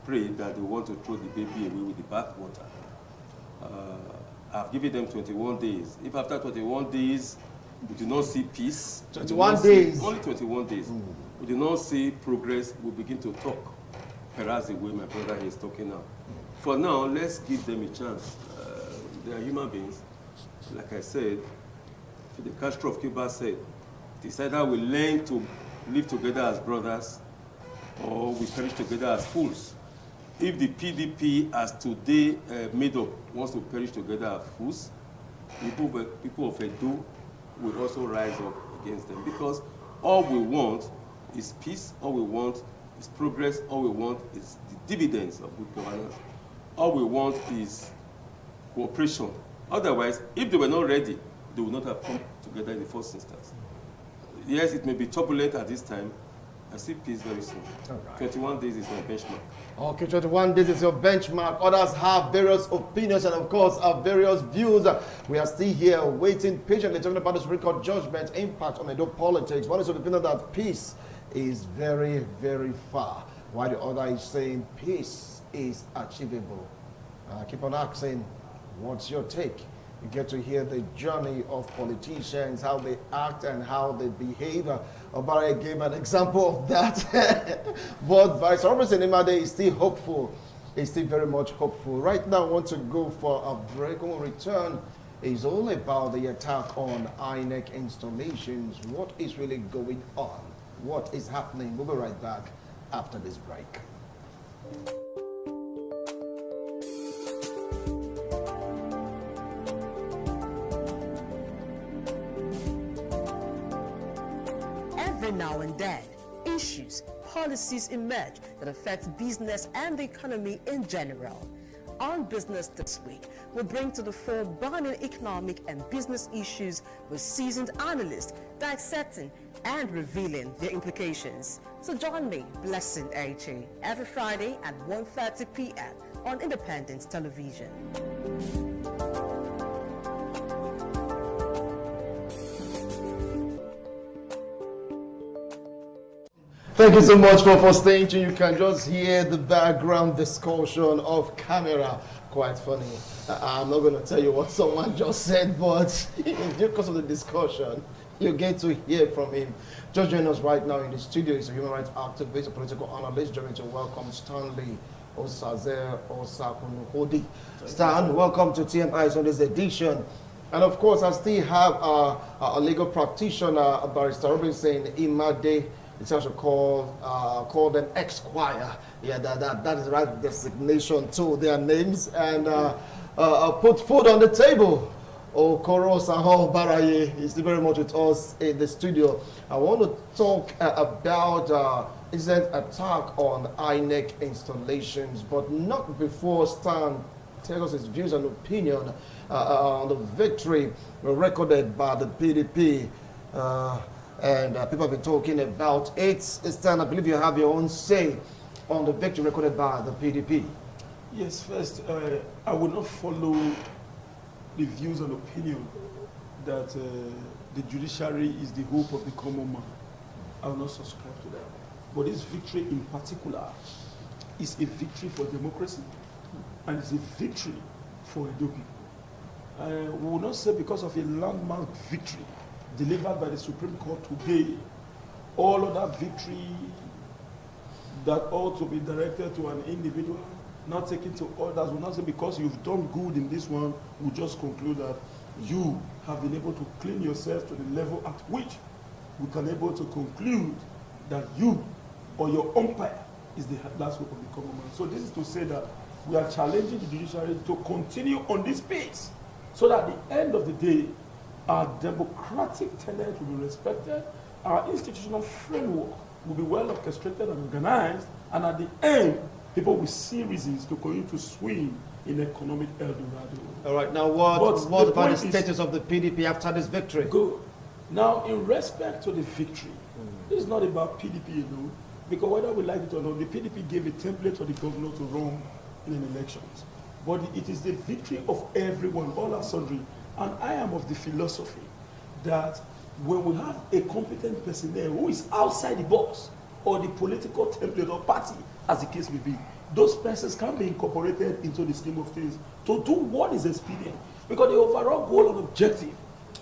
S2: pray that they want to throw the baby away with the bathwater. I've given them 21 days. If after 21 days we do not see peace,
S1: 21 days,
S2: only 21 days, we do not see progress, we begin to talk. Perhaps the way my brother is talking now. For now, let's give them a chance. They are human beings. Like I said, Fidel Castro of Cuba said, it's either we learn to live together as brothers or we perish together as fools. If the PDP, as today made up, wants to perish together as fools, people of Edo will also rise up against them, because all we want is peace, all we want is progress, all we want is the dividends of good governance, all we want is cooperation. Otherwise, if they were not ready, they would not have come together in the first instance. Yes, it may be turbulent at this time. I see peace very soon. Right. 21 days is my benchmark. Okay,
S1: 21 days is your benchmark. Others have various opinions and, of course, have various views. We are still here waiting patiently, talking about this record judgment impact on Edo politics. One is of the opinion that peace is very, very far, while the other is saying peace is achievable. I keep on asking, what's your take? You get to hear the journey of politicians, how they act and how they behave. Obaraye gave an example of that. But Vice Robinson Imade is still hopeful. He's still very much hopeful. Right now, I want to go for a break. When we return, it's all about the attack on INEC installations. What is really going on? What is happening? We'll be right back after this break.
S5: Now and then, issues, policies emerge that affect business and the economy in general. On Business This Week, we'll bring to the fore burning economic and business issues with seasoned analysts dissecting and revealing their implications. So join me, Blessing Achi, every Friday at 1:30 p.m. on Independent Television.
S1: Thank you so much for staying tuned. You can just hear the background discussion of camera. Quite funny. I'm not going to tell you what someone just said, but in the course of the discussion, you get to hear from him. Just joining us right now in the studio is a human rights activist, a political analyst. Joining to welcome Stanley Osaze Osakunuhodi. Stan, welcome to TMI's on this edition. And of course, I still have a legal practitioner, Barrister Robinson Imade, It's also call them Esquire. Yeah, that is the right designation to their names, and put food on the table. Okoro Sanho Baraye is very much with us in the studio. I want to talk about incident attack on INEC installations, but not before Stan tells us his views and opinion on the victory recorded by the PDP. And people have been talking about it. Stan, I believe you have your own say on the victory recorded by the PDP.
S6: Yes, first, I will not follow the views and opinion that the judiciary is the hope of the common man. I will not subscribe to that. But this victory in particular is a victory for democracy, and it's a victory for Edo people. We will not say because of a landmark victory delivered by the Supreme Court today, all of that victory that ought to be directed to an individual, not taken to others, will not say because you've done good in this one, we'll just conclude that you have been able to clean yourself to the level at which we can able to conclude that you or your umpire is the last hope of the common man. So this is to say that we are challenging the judiciary to continue on this pace so that at the end of the day, our democratic tenet will be respected, our institutional framework will be well orchestrated and organized, and at the end, people will see reasons to continue to swing in economic Eldorado.
S1: All right, now what about the status of the PDP after this victory?
S6: Good. Now, in respect to the victory, this is not about PDP alone, because whether we like it or not, the PDP gave a template for the governor to run in elections. But it is the victory of everyone, all are sundry. And I am of the philosophy that when we have a competent personnel who is outside the box, or the political template or party, as the case may be, those persons can be incorporated into the scheme of things to do what is expedient. Because the overall goal and objective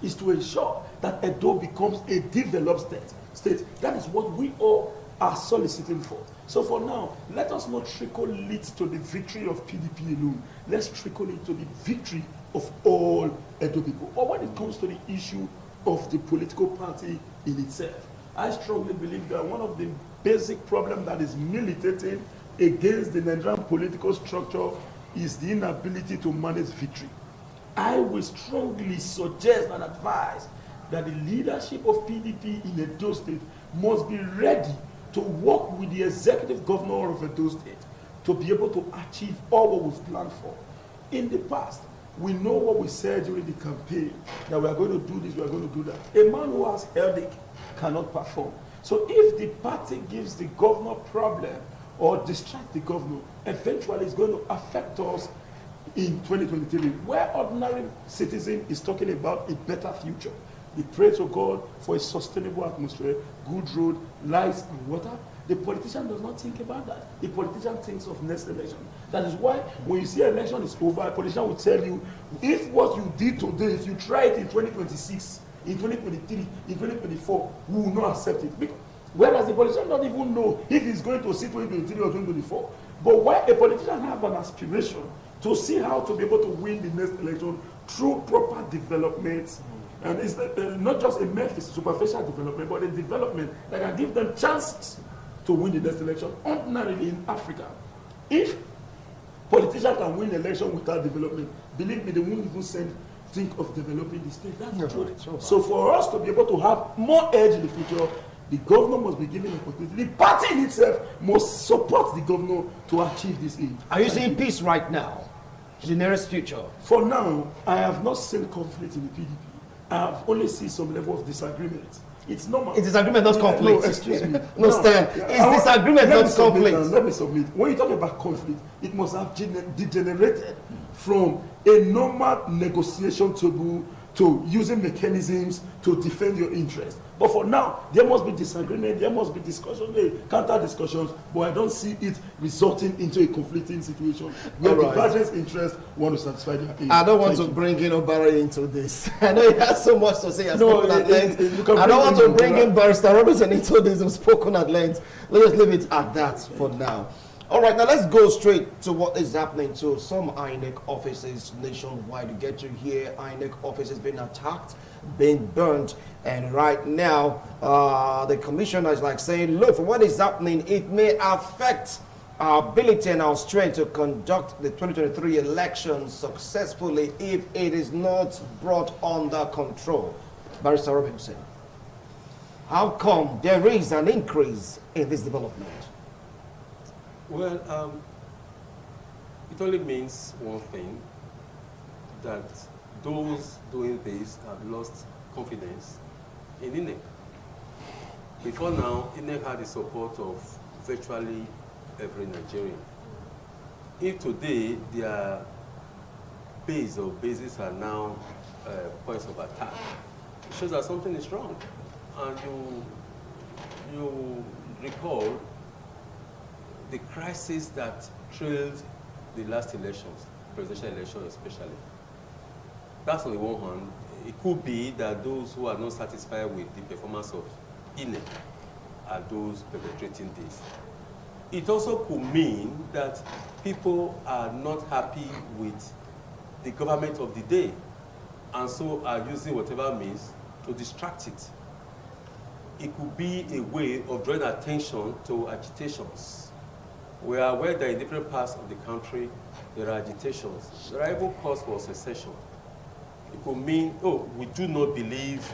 S6: is to ensure that Edo becomes a developed state. That is what we all are soliciting for. So for now, let us not trickle it to the victory of PDP alone. Let's trickle it to the victory of all Edo people. Or when it comes to the issue of the political party in itself, I strongly believe that one of the basic problems that is militating against the Nigerian political structure is the inability to manage victory. I will strongly suggest and advise that the leadership of PDP in Edo State must be ready to work with the executive governor of Edo State to be able to achieve all what we've planned for. In the past, we know what we said during the campaign, that we are going to do this, we are going to do that. A man who has headache cannot perform. So if the party gives the governor problem or distract the governor, eventually it's going to affect us in 2023, where ordinary citizen is talking about a better future. We pray to God for a sustainable atmosphere, good road, lights and water. The politician does not think about that. The politician thinks of next election. That is why when you see election is over, a politician will tell you, if what you did today, if you try it in 2026, in 2023, in 2024, we will not accept it. Because, whereas the politician doesn't even know if he's going to see 2023 or 2024. But why a politician have an aspiration to see how to be able to win the next election through proper development, and it's not just a mere superficial development, but a development that can give them chances to win the next election. Ordinarily in Africa, if politicians can win election without development, believe me, they won't even think of developing the state. That's the truth. So for us to be able to have more edge in the future, the governor must be given opportunity. The party in itself must support the governor to achieve this aim.
S1: Are you seeing peace right now, in the nearest future?
S6: For now, I have not seen conflict in the PDP. I have only seen some level of disagreement. It's normal.
S1: It's disagreement, not conflict.
S6: No, excuse me.
S1: No, Stan. It's disagreement, not conflict.
S6: Let me submit. When you talk about conflict, it must have degenerated from a normal negotiation table to using mechanisms to defend your interests. But for now, there must be disagreement, there must be discussion, counter discussions, but I don't see it resulting into a conflicting situation where divergent interests want to satisfy their aim.
S1: I don't want to bring in Obara into this. I know he has so much to say. At length. I don't want to bring in Barrister Robinson into this. We've spoken at length. Let us leave it at that for now. All right, now let's go straight to what is happening to some INEC offices nationwide. You get to hear INEC offices being attacked, being burnt, and right now the commissioner is like saying, look, for what is happening, it may affect our ability and our strength to conduct the 2023 elections successfully if it is not brought under control. Barrister Robinson, how come there is an increase in this development?
S2: Well, it only means one thing, that those doing this have lost confidence in INEC. Before now, INEC had the support of virtually every Nigerian. If today their base or bases are now points of attack, it shows that something is wrong. And you recall the crisis that trailed the last elections, presidential elections especially. That's on the one hand. It could be that those who are not satisfied with the performance of INEC are those perpetrating this. It also could mean that people are not happy with the government of the day and so are using whatever means to distract it. It could be a way of drawing attention to agitations. We are aware that in different parts of the country there are agitations. There are even calls for secession. It could mean, oh, we do not believe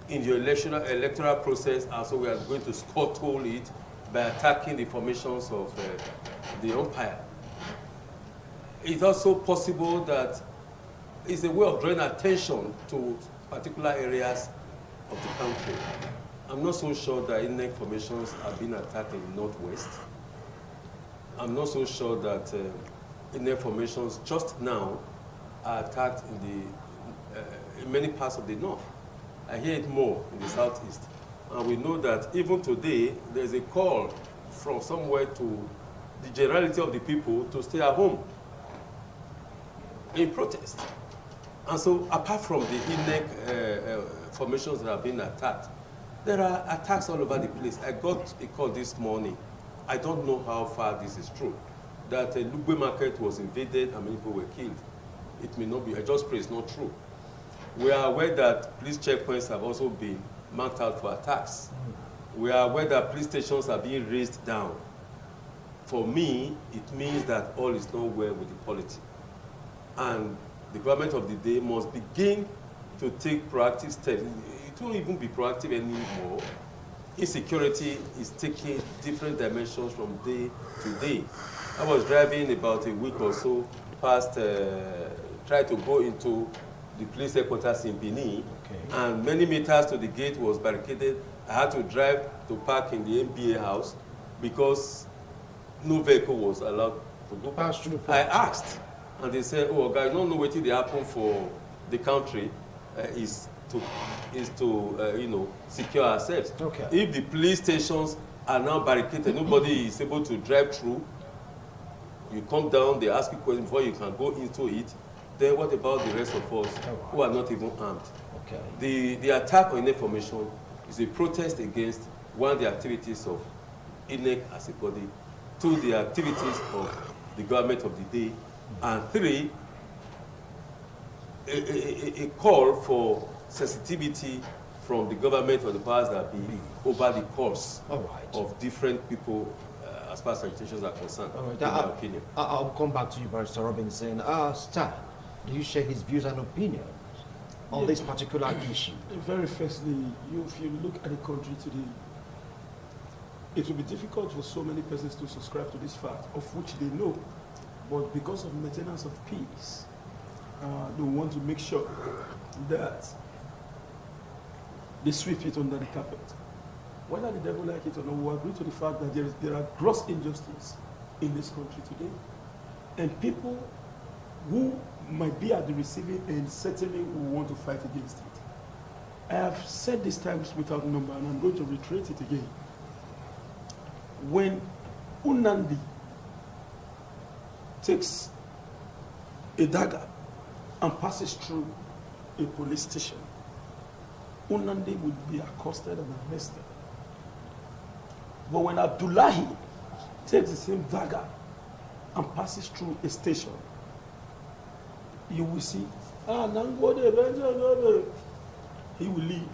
S2: in your electoral process, and so we are going to scuttle it by attacking the formations of the umpire. It's also possible that it's a way of drawing attention to particular areas of the country. I'm not so sure that INEC formations are being attacked in the Northwest. I'm not so sure that INEC formations just now are attacked in many parts of the North. I hear it more in the Southeast. And we know that even today, there's a call from somewhere to the generality of the people to stay at home in protest. And so apart from the INEC formations that have been attacked, there are attacks all over the place. I got a call this morning. I don't know how far this is true, that Lugbe Market was invaded and many people were killed. It may not be. I just pray it's not true. We are aware that police checkpoints have also been marked out for attacks. We are aware that police stations are being raised down. For me, it means that all is not well with the polity. And the government of the day must begin to take proactive steps. It won't even be proactive anymore. Insecurity is taking different dimensions from day to day. I was driving about a week or so past, tried to go into the police headquarters in Benin, and many meters to the gate was barricaded. I had to drive to park in the MBA house because no vehicle was allowed to go past. I asked, and they said, oh, guys, don't know what they happen for the country is to you know, secure ourselves.
S1: Okay.
S2: If the police stations are now barricaded, nobody is able to drive through, you come down, they ask you questions before you can go into it, then what about the rest of us who are not even armed? Okay. The attack on INEC formation is a protest against, one, the activities of INEC as a body, two, the activities of the government of the day, and three, a call for sensitivity from the government or the powers that be over the course of different people as far as agitations are concerned, in my opinion.
S1: I'll come back to you, Barrister Robinson. Star, do you share his views and opinions on this particular issue?
S6: Very firstly, if you look at the country today, it will be difficult for so many persons to subscribe to this fact, of which they know. But because of maintenance of peace, they want to make sure that they sweep it under the carpet. Whether the devil like it or not, we agree to the fact that there are gross injustice in this country today. And people who might be at the receiving end certainly will want to fight against it. I have said this times without number, and I'm going to reiterate it again. When Unandi takes a dagger and passes through a police station, Unandi would be accosted and arrested. But when Abdullahi takes the same dagger and passes through a station, you will see, he will leave.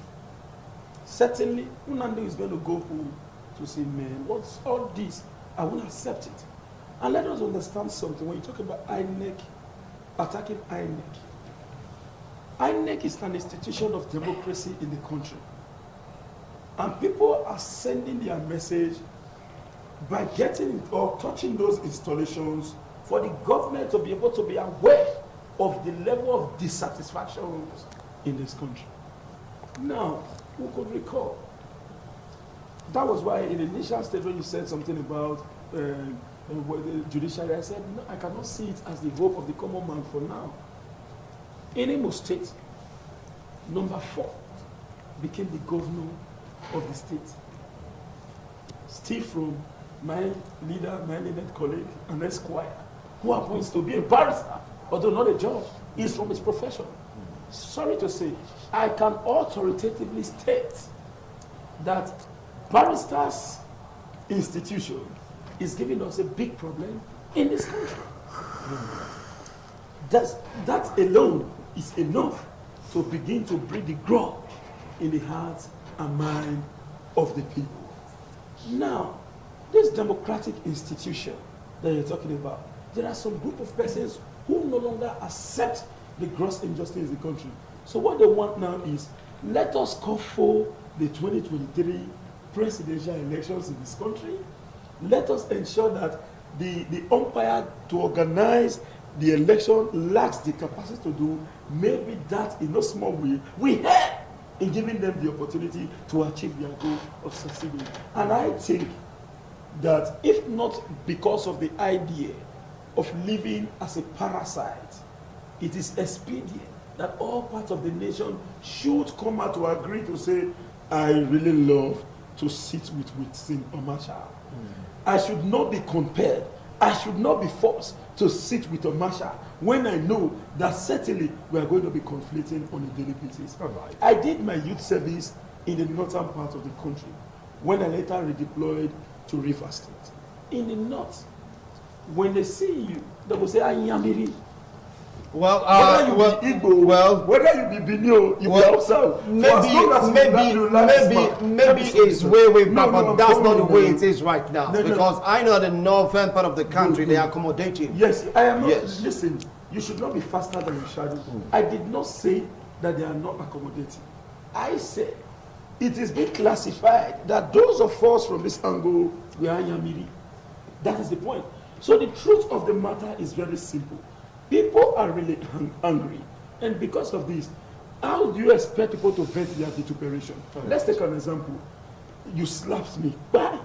S6: Certainly, Nnamdi is going to go home to say, man, what's all this? I won't accept it. And let us understand something. When you talk about INEC, attacking INEC, INEC is an institution of democracy in the country. And people are sending their message by getting or touching those installations for the government to be able to be aware of the level of dissatisfaction in this country. Now, who could recall? That was why in the initial stage when you said something about the judiciary, I said, no, I cannot see it as the hope of the common man for now. In Imo State, number 4 became the governor of the state. Steve from my leader, my learned colleague, an esquire, who happens to be a barrister, although not a judge, is from his profession. Sorry to say, I can authoritatively state that barristers' institution is giving us a big problem in this country. That alone is enough to begin to breed the grudge in the hearts and mind of the people. Now, this democratic institution that you're talking about, there are some group of persons who no longer accept the gross injustice in the country. So what they want now is, let us call for the 2023 presidential elections in this country. Let us ensure that the umpire to organize the election lacks the capacity to do maybe that in no small way we help in giving them the opportunity to achieve their goal of succeeding. And I think that if not because of the idea of living as a parasite, it is expedient that all parts of the nation should come out to agree to say, I really love to sit with St. Omasha. I should not be compelled, I should not be forced to sit with Omasha when I know that certainly we are going to be conflicting on a daily basis.
S1: Right.
S6: I did my youth service in the northern part of the country when I later redeployed to River State. In the north, when they see you, they will say, Anyamiri.
S1: Well,
S6: Whether you be Igbo, whether you be Benio, you be Hausa.
S1: Maybe it's way back, but that's not the way it is right now. Because I know the northern part of the country, they are accommodating.
S6: Yes, I am not.
S1: Yes.
S6: Listen, you should not be faster than your shadow. I did not say that they are not accommodating. I said it is being classified that those of us from this angle, we are Anyamiri. That is the point. So the truth of the matter is very simple. People are really angry, and because of this, how do you expect people to vent their vituperation? Let's take an example. You slapped me. Why?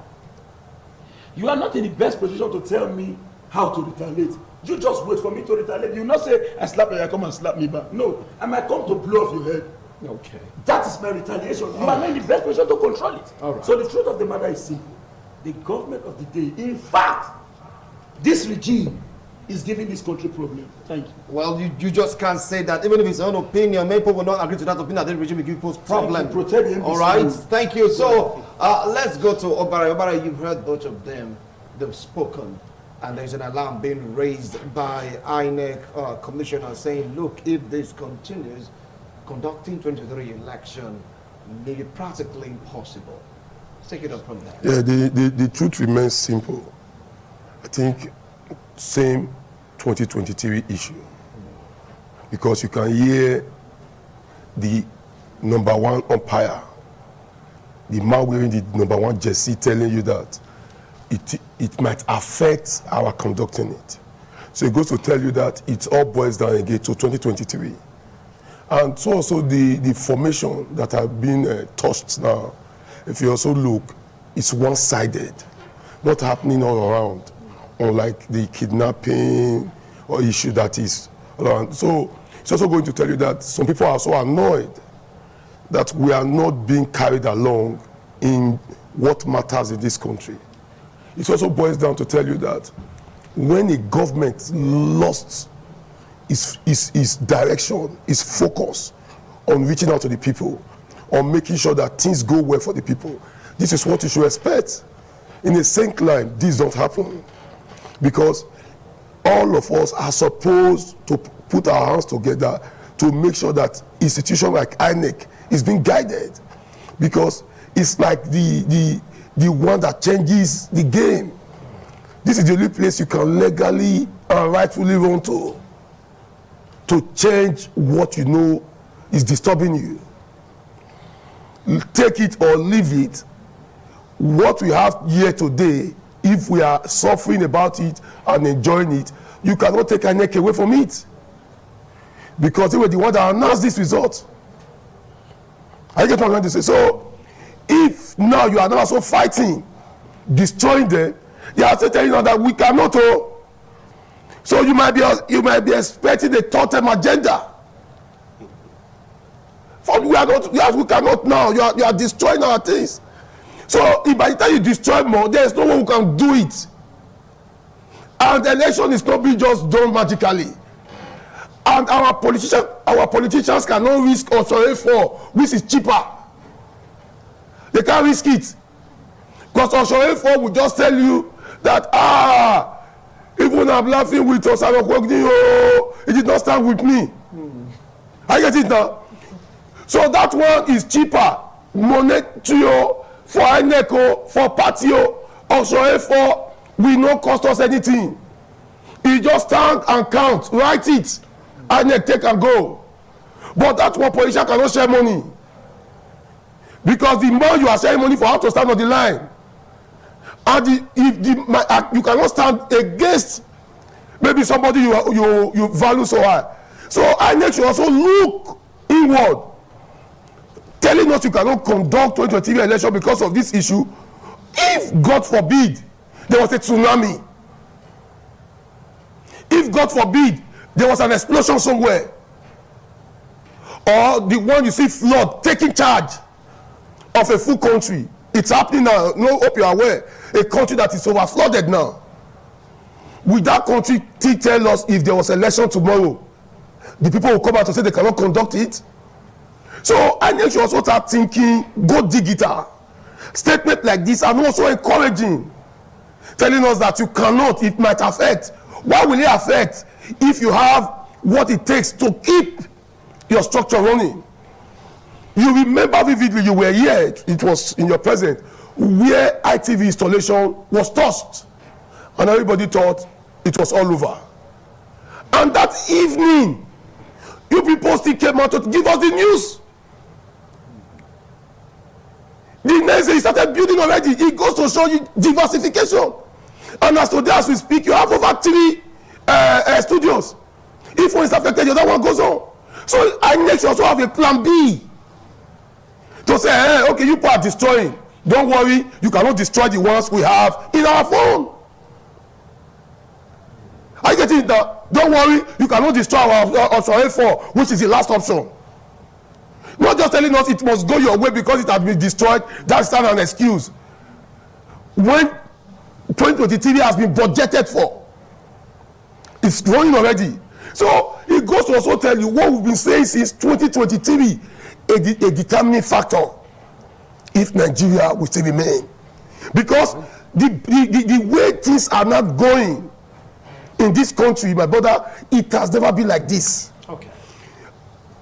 S6: You are not in the best position to tell me how to retaliate. You just wait for me to retaliate. You will not say, I slap you, I come and slap me back. No, I might come to blow off your head.
S1: Okay.
S6: That is my retaliation. You are not in the best position to control it.
S1: All right.
S6: So the truth of the matter is simple. The government of the day, in fact, this regime is giving this country problem. Thank you.
S1: Well, you just can't say that. Even if it's your own opinion, many people will not agree to that opinion. That regime will give people problem.
S6: Protect the NBC.
S1: All right. Thank you. So let's go to Obara. Obara, you've heard both of them. They've spoken. And there's an alarm being raised by INEC commissioner saying, look, if this continues, conducting 2023 election may be practically impossible. Let's take it up from there.
S3: Yeah, the truth remains simple. I think same 2023 issue. Because you can hear the #1 umpire, the man wearing the #1 jersey telling you that it might affect our conducting it. So it goes to tell you that it all boils down again to 2023. And so also the formation that have been touched now, if you also look, it's one-sided, not happening all around, unlike the kidnapping or issue that is around. So it's also going to tell you that some people are so annoyed that we are not being carried along in what matters in this country. It also boils down to tell you that when a government lost its direction, its focus on reaching out to the people, on making sure that things go well for the people, this is what you should expect. in a sane climate, this don't happen. Because all of us are supposed to put our hands together to make sure that institution like INEC is being guided. Because it's like the one that changes the game. This is the only place you can legally and rightfully run to change what you know is disturbing you. Take it or leave it. What we have here today, if we are suffering about it and enjoying it, you cannot take a neck away from it. Because they were the one that announced this result. I get what I'm trying to say. So, if now you are now also fighting, destroying them, they are telling you that we cannot. So you might be expecting a totem agenda. For we cannot now. You are destroying our things. So if by the time you destroy more, there is no one who can do it. And the election is not being just done magically. And our politicians cannot risk Oshoefo, which is cheaper. They can't risk it. Because Oshoefo will just tell you that, even I'm laughing with Osano Kwogni, it did not stand with me. I get it now. So that one is cheaper. Monetio, for INECO, for Patio, Oshoefo will not cost us anything. You just stand and count, write it, INEC take and go. But that one politician cannot share money. Because the more you are sharing money for how to stand on the line, and you cannot stand against maybe somebody you value so high. So INEC should also look inward, telling us you cannot conduct 2023 election because of this issue. If, God forbid, there was a tsunami, if, God forbid, there was an explosion somewhere, or the one you see flood taking charge of a full country, it's happening now. No, hope you are aware. A country that is over flooded now. Will that country tell us if there was election tomorrow? The people will come out to say they cannot conduct it. So I need to also start thinking, go digital. Statement like this are also encouraging, telling us that you cannot, it might affect. Why will it affect if you have what it takes to keep your structure running? You remember vividly, you were here, it was in your presence, where ITV installation was tossed, and everybody thought it was all over. And that evening, you people still came out to give us the news. The next day, he started building already. It goes to show you diversification. And as today, as we speak, you have over 3 studios. If one is affected, the other one goes on. So I need to also have a plan B. To say, hey, okay, you people are destroying. Don't worry, you cannot destroy the ones we have in our phone. I get it now. Don't worry, you cannot destroy our Oshoefo, which is the last option. Not just telling us it must go your way because it has been destroyed. That's not an excuse. When 2023 has been budgeted for, it's running already. So it goes to also tell you what we've been saying since 2023, a determining factor if Nigeria will still remain. Because the way things are not going in this country, my brother, it has never been like this.
S4: Okay.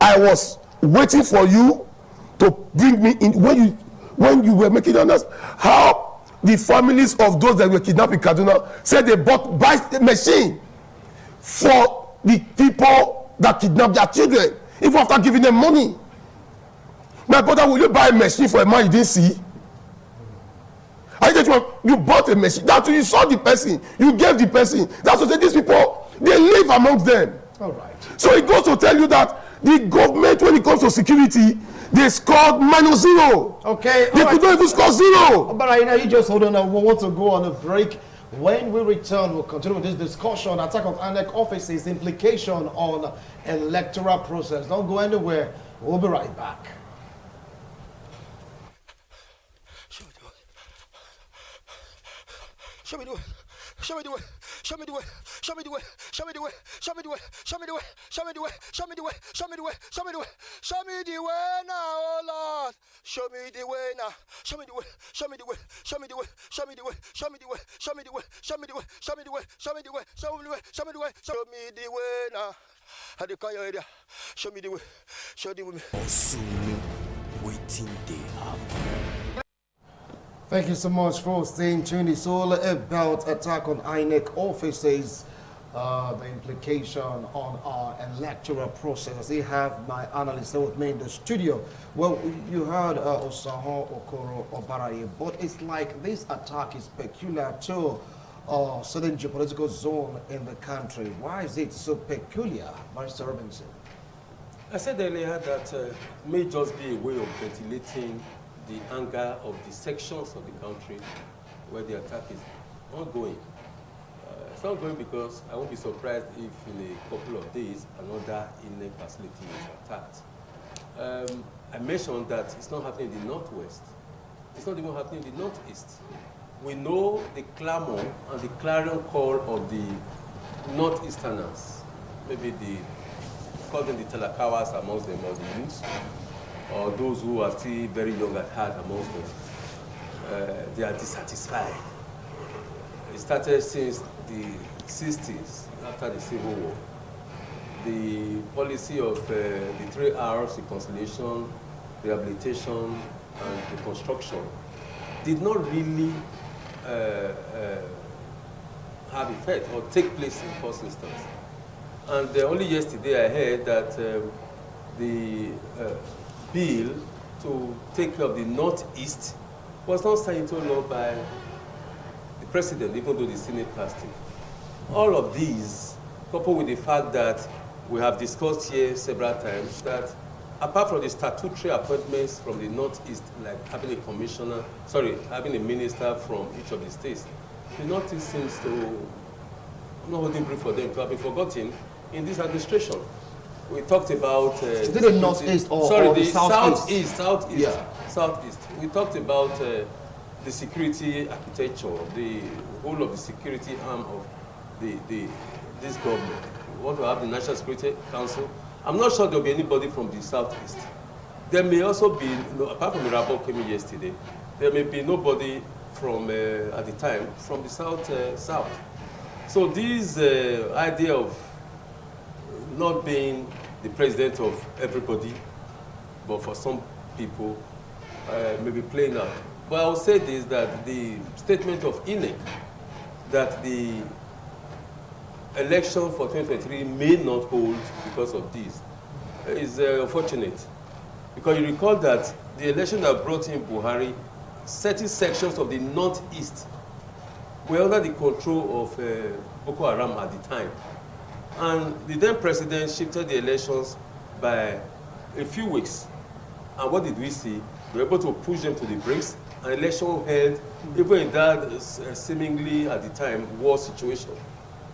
S3: I was waiting for you to bring me in when you were making us how the families of those that were kidnapped in Kaduna said they buy the machine for the people that kidnapped their children, even after giving them money. My brother, will you buy a machine for a man you didn't see? I get you bought a machine. That's when you saw the person, you gave the person. That's what these people, they live amongst them.
S4: All right.
S3: So it goes to tell you that the government, when it comes to security, they scored -0.
S1: Okay.
S3: They could not even score 0.
S1: But you know, you just hold on. We want to go on a break. When we return, we'll continue with this discussion. Attack of INEC offices, implication on electoral process. Don't go anywhere. We'll be right back.
S7: Show me the way. Show me the way. Show me the way. show me the way, show me the way, show me the way, show me the way, show me the way, show me the way, show me the way, show me the way, show me the way now, oh Lord. Show me the way now. Show me the way, show me the way, show me the way, show me the way, show me the way, show me the way, show me the way, show me the way, show me the way, show me the way, show me the way, show me the way now. How the call your area? Show me the way, show the way. Waiting they have.
S1: Thank you so much for staying tuned. It's all about attack on INEC offices, the implication on our electoral process. I still have my analyst with me in the studio. Well, you heard Osaho Okoro Obaraye, but it's like this attack is peculiar to certain geopolitical zone in the country. Why is it so peculiar, Mr. Robinson?
S2: I said earlier that may just be a way of ventilating the anger of the sections of the country where the attack is ongoing. It's ongoing because I won't be surprised if in a couple of days another INEC facility is attacked. I mentioned that it's not happening in the northwest. It's not even happening in the northeast. We know the clamor and the clarion call of the northeasterners, maybe call them the Telakawas amongst them, or the youths, or those who are still very young at heart amongst them. They are dissatisfied. It started since the 60s, after the Civil War. The policy of the 3 R's, reconciliation, rehabilitation, and reconstruction, did not really have effect or take place in the first instance. And only yesterday I heard that the bill to take care of the Northeast was not signed into law by the president, even though the Senate passed it. All of these, coupled with the fact that we have discussed here several times that apart from the statutory appointments from the Northeast, like having a commissioner, having a minister from each of the states, the Northeast seems to, I'm not holding brief for them, to have been forgotten in this administration. We talked about...
S1: Is it the Northeast or the Southeast?
S2: Southeast. We talked about the security architecture, the whole of the security arm of this government. We want to have the National Security Council. I'm not sure there will be anybody from the Southeast. There may also be, apart from the report came in yesterday, there may be nobody from, at the time, from the South. So this idea of not being the president of everybody, but for some people, may be playing out. But I will say this, that the statement of INEC that the election for 2023 may not hold because of this is unfortunate. Because you recall that the election that brought in Buhari, certain sections of the Northeast were under the control of Boko Haram at the time. And the then president shifted the elections by a few weeks. And what did we see? We were able to push them to the brinks. An election held, even in that seemingly at the time war situation,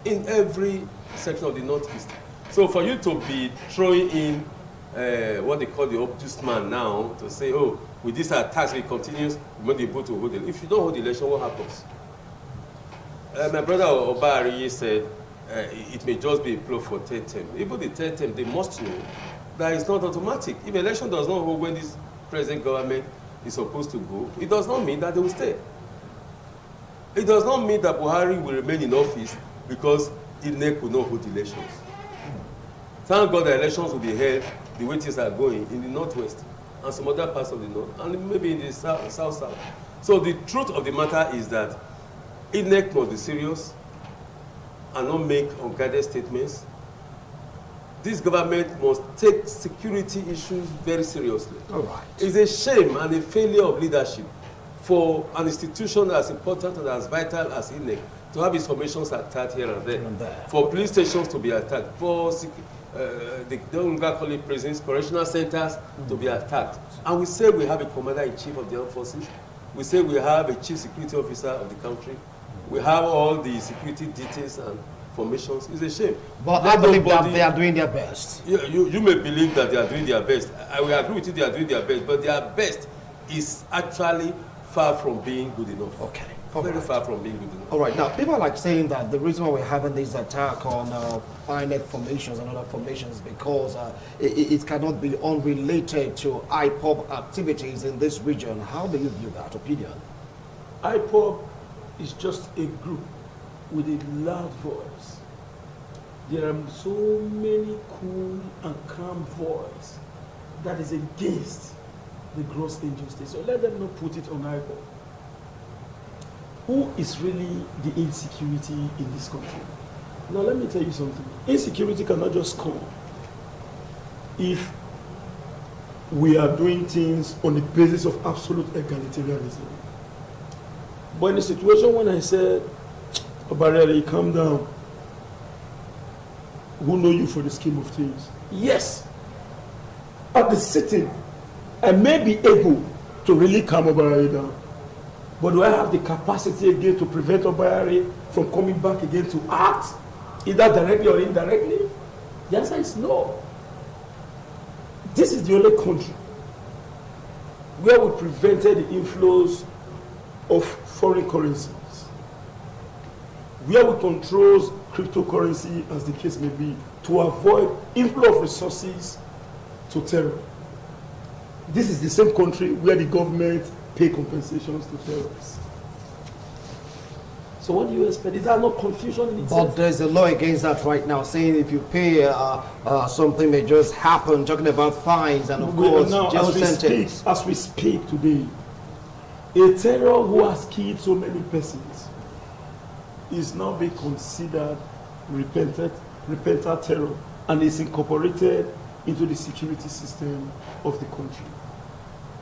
S2: in every section of the Northeast. So for you to be throwing in what they call the obtuse man now to say, oh, with this attack, it continues, we won't be able to hold it. If you don't hold the election, what happens? My brother Obari said it may just be a plot for 10 term. Even the 10 term, they must know that it's not automatic. If election does not hold when this present government is supposed to go, it does not mean that they will stay. It does not mean that Buhari will remain in office because INEC will not hold elections. Thank God the elections will be held the way things are going in the Northwest and some other parts of the North, and maybe in the South. So the truth of the matter is that INEC must be serious and not make unguided statements. This government must take security issues very seriously.
S1: All right.
S2: It's a shame and a failure of leadership for an institution as important and as vital as INEC to have its formations attacked here and there, for police stations to be attacked, for the longer call it prisons, correctional centers to be attacked. And we say we have a commander-in-chief of the armed forces. We say we have a chief security officer of the country. We have all the security details and formations. It's a shame.
S1: But I believe that they are doing their best.
S2: You may believe that they are doing their best. I will agree with you, they are doing their best, but their best is actually far from being good enough.
S1: Okay.
S2: Very far from being good enough.
S1: All right, now people are like saying that the reason why we're having this attack on INEC formations and other formations because it cannot be unrelated to IPOB activities in this region. How do you view that opinion?
S6: IPOB is just a group with a loud voice. There are so many cool and calm voices that is against the gross injustice. So let them not put it on IPOB. Who is really the insecurity in this country? Now let me tell you something. Insecurity cannot just come if we are doing things on the basis of absolute egalitarianism. But in a situation when I said, Obarere, calm down, who know you for the scheme of things? Yes, at the sitting, I may be able to really calm Obarere down. But do I have the capacity again to prevent Obarere from coming back again to act, either directly or indirectly? The answer is no. This is the only country where we prevented the inflows of foreign currencies, where we control cryptocurrency, as the case may be, to avoid inflow of resources to terror. This is the same country where the government pay compensations to terrorists. So what do you expect? Is there no confusion in itself?
S1: But there's a law against that right now, saying if you pay something may just happen, talking about fines and of course
S6: now,
S1: jail sentence.
S6: As we speak today, a terror who has killed so many persons is now being considered repentant terror and is incorporated into the security system of the country.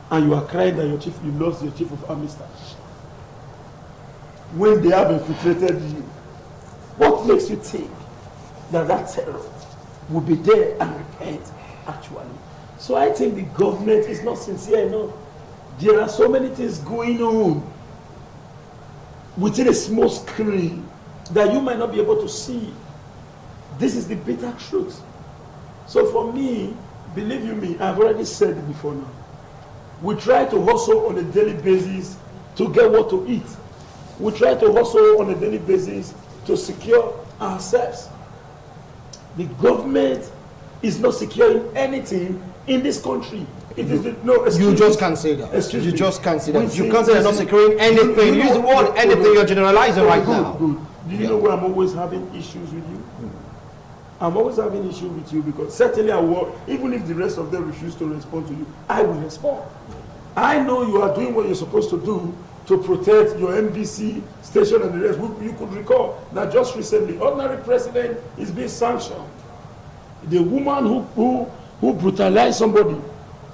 S6: And you are crying that you lost your chief of army staff. When they have infiltrated you, what makes you think that that terror will be there and repent actually? So I think the government is not sincere enough. There are so many things going on within a small screen that you might not be able to see. This is the bitter truth. So for me, believe you me, I've already said it before now. We try to hustle on a daily basis to get what to eat. We try to hustle on a daily basis to secure ourselves. The government is not securing anything in this country. It is
S1: You just can't say that.
S6: Excuse
S1: you
S6: me.
S1: just can't say that.
S6: Listen,
S1: You can't say they're not securing anything. Use the word anything. You're generalizing right now.
S6: Good. Do you know where I'm always having issues with you? I'm always having issues with you because certainly I will, even if the rest of them refuse to respond to you, I will respond. I know you are doing what you're supposed to do to protect your NBC station and the rest. You could recall that just recently, ordinary president is being sanctioned. The woman who brutalized somebody,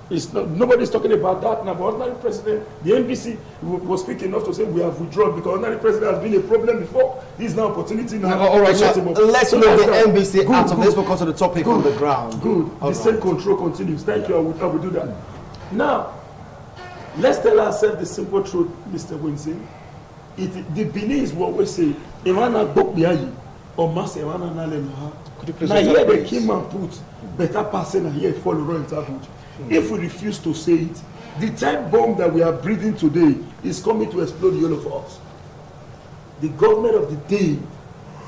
S6: nobody's talking about that now, but ordinary president, the NBC was speaking enough to say we have withdrawn because ordinary president has been a problem before. This is now opportunity now.
S1: All right, let's move the NBC out of this because of the topic on the ground.
S6: Good. The same control continues. Thank you. I will do that. Now, let's tell ourselves the simple truth, Mr. Winston. The Beninese will always say, Imana Bokbiayi or Mas Imana Nalemaha. Now here they came and put better person and here follow Royal Tabuj. If we refuse to say it, the time bomb that we are breathing today is coming to explode all of us. The government of the day,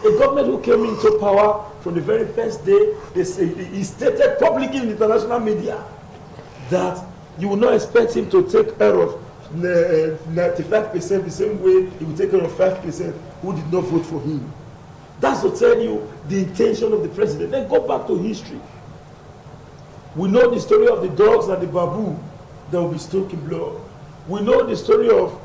S6: a government who came into power from the very first day, he stated publicly in international media that you will not expect him to take care of 95% the same way he will take care of 5% who did not vote for him. That's to tell you the intention of the president. Then go back to history. We know the story of the dogs and the baboon that will be stoking blood. We know the story of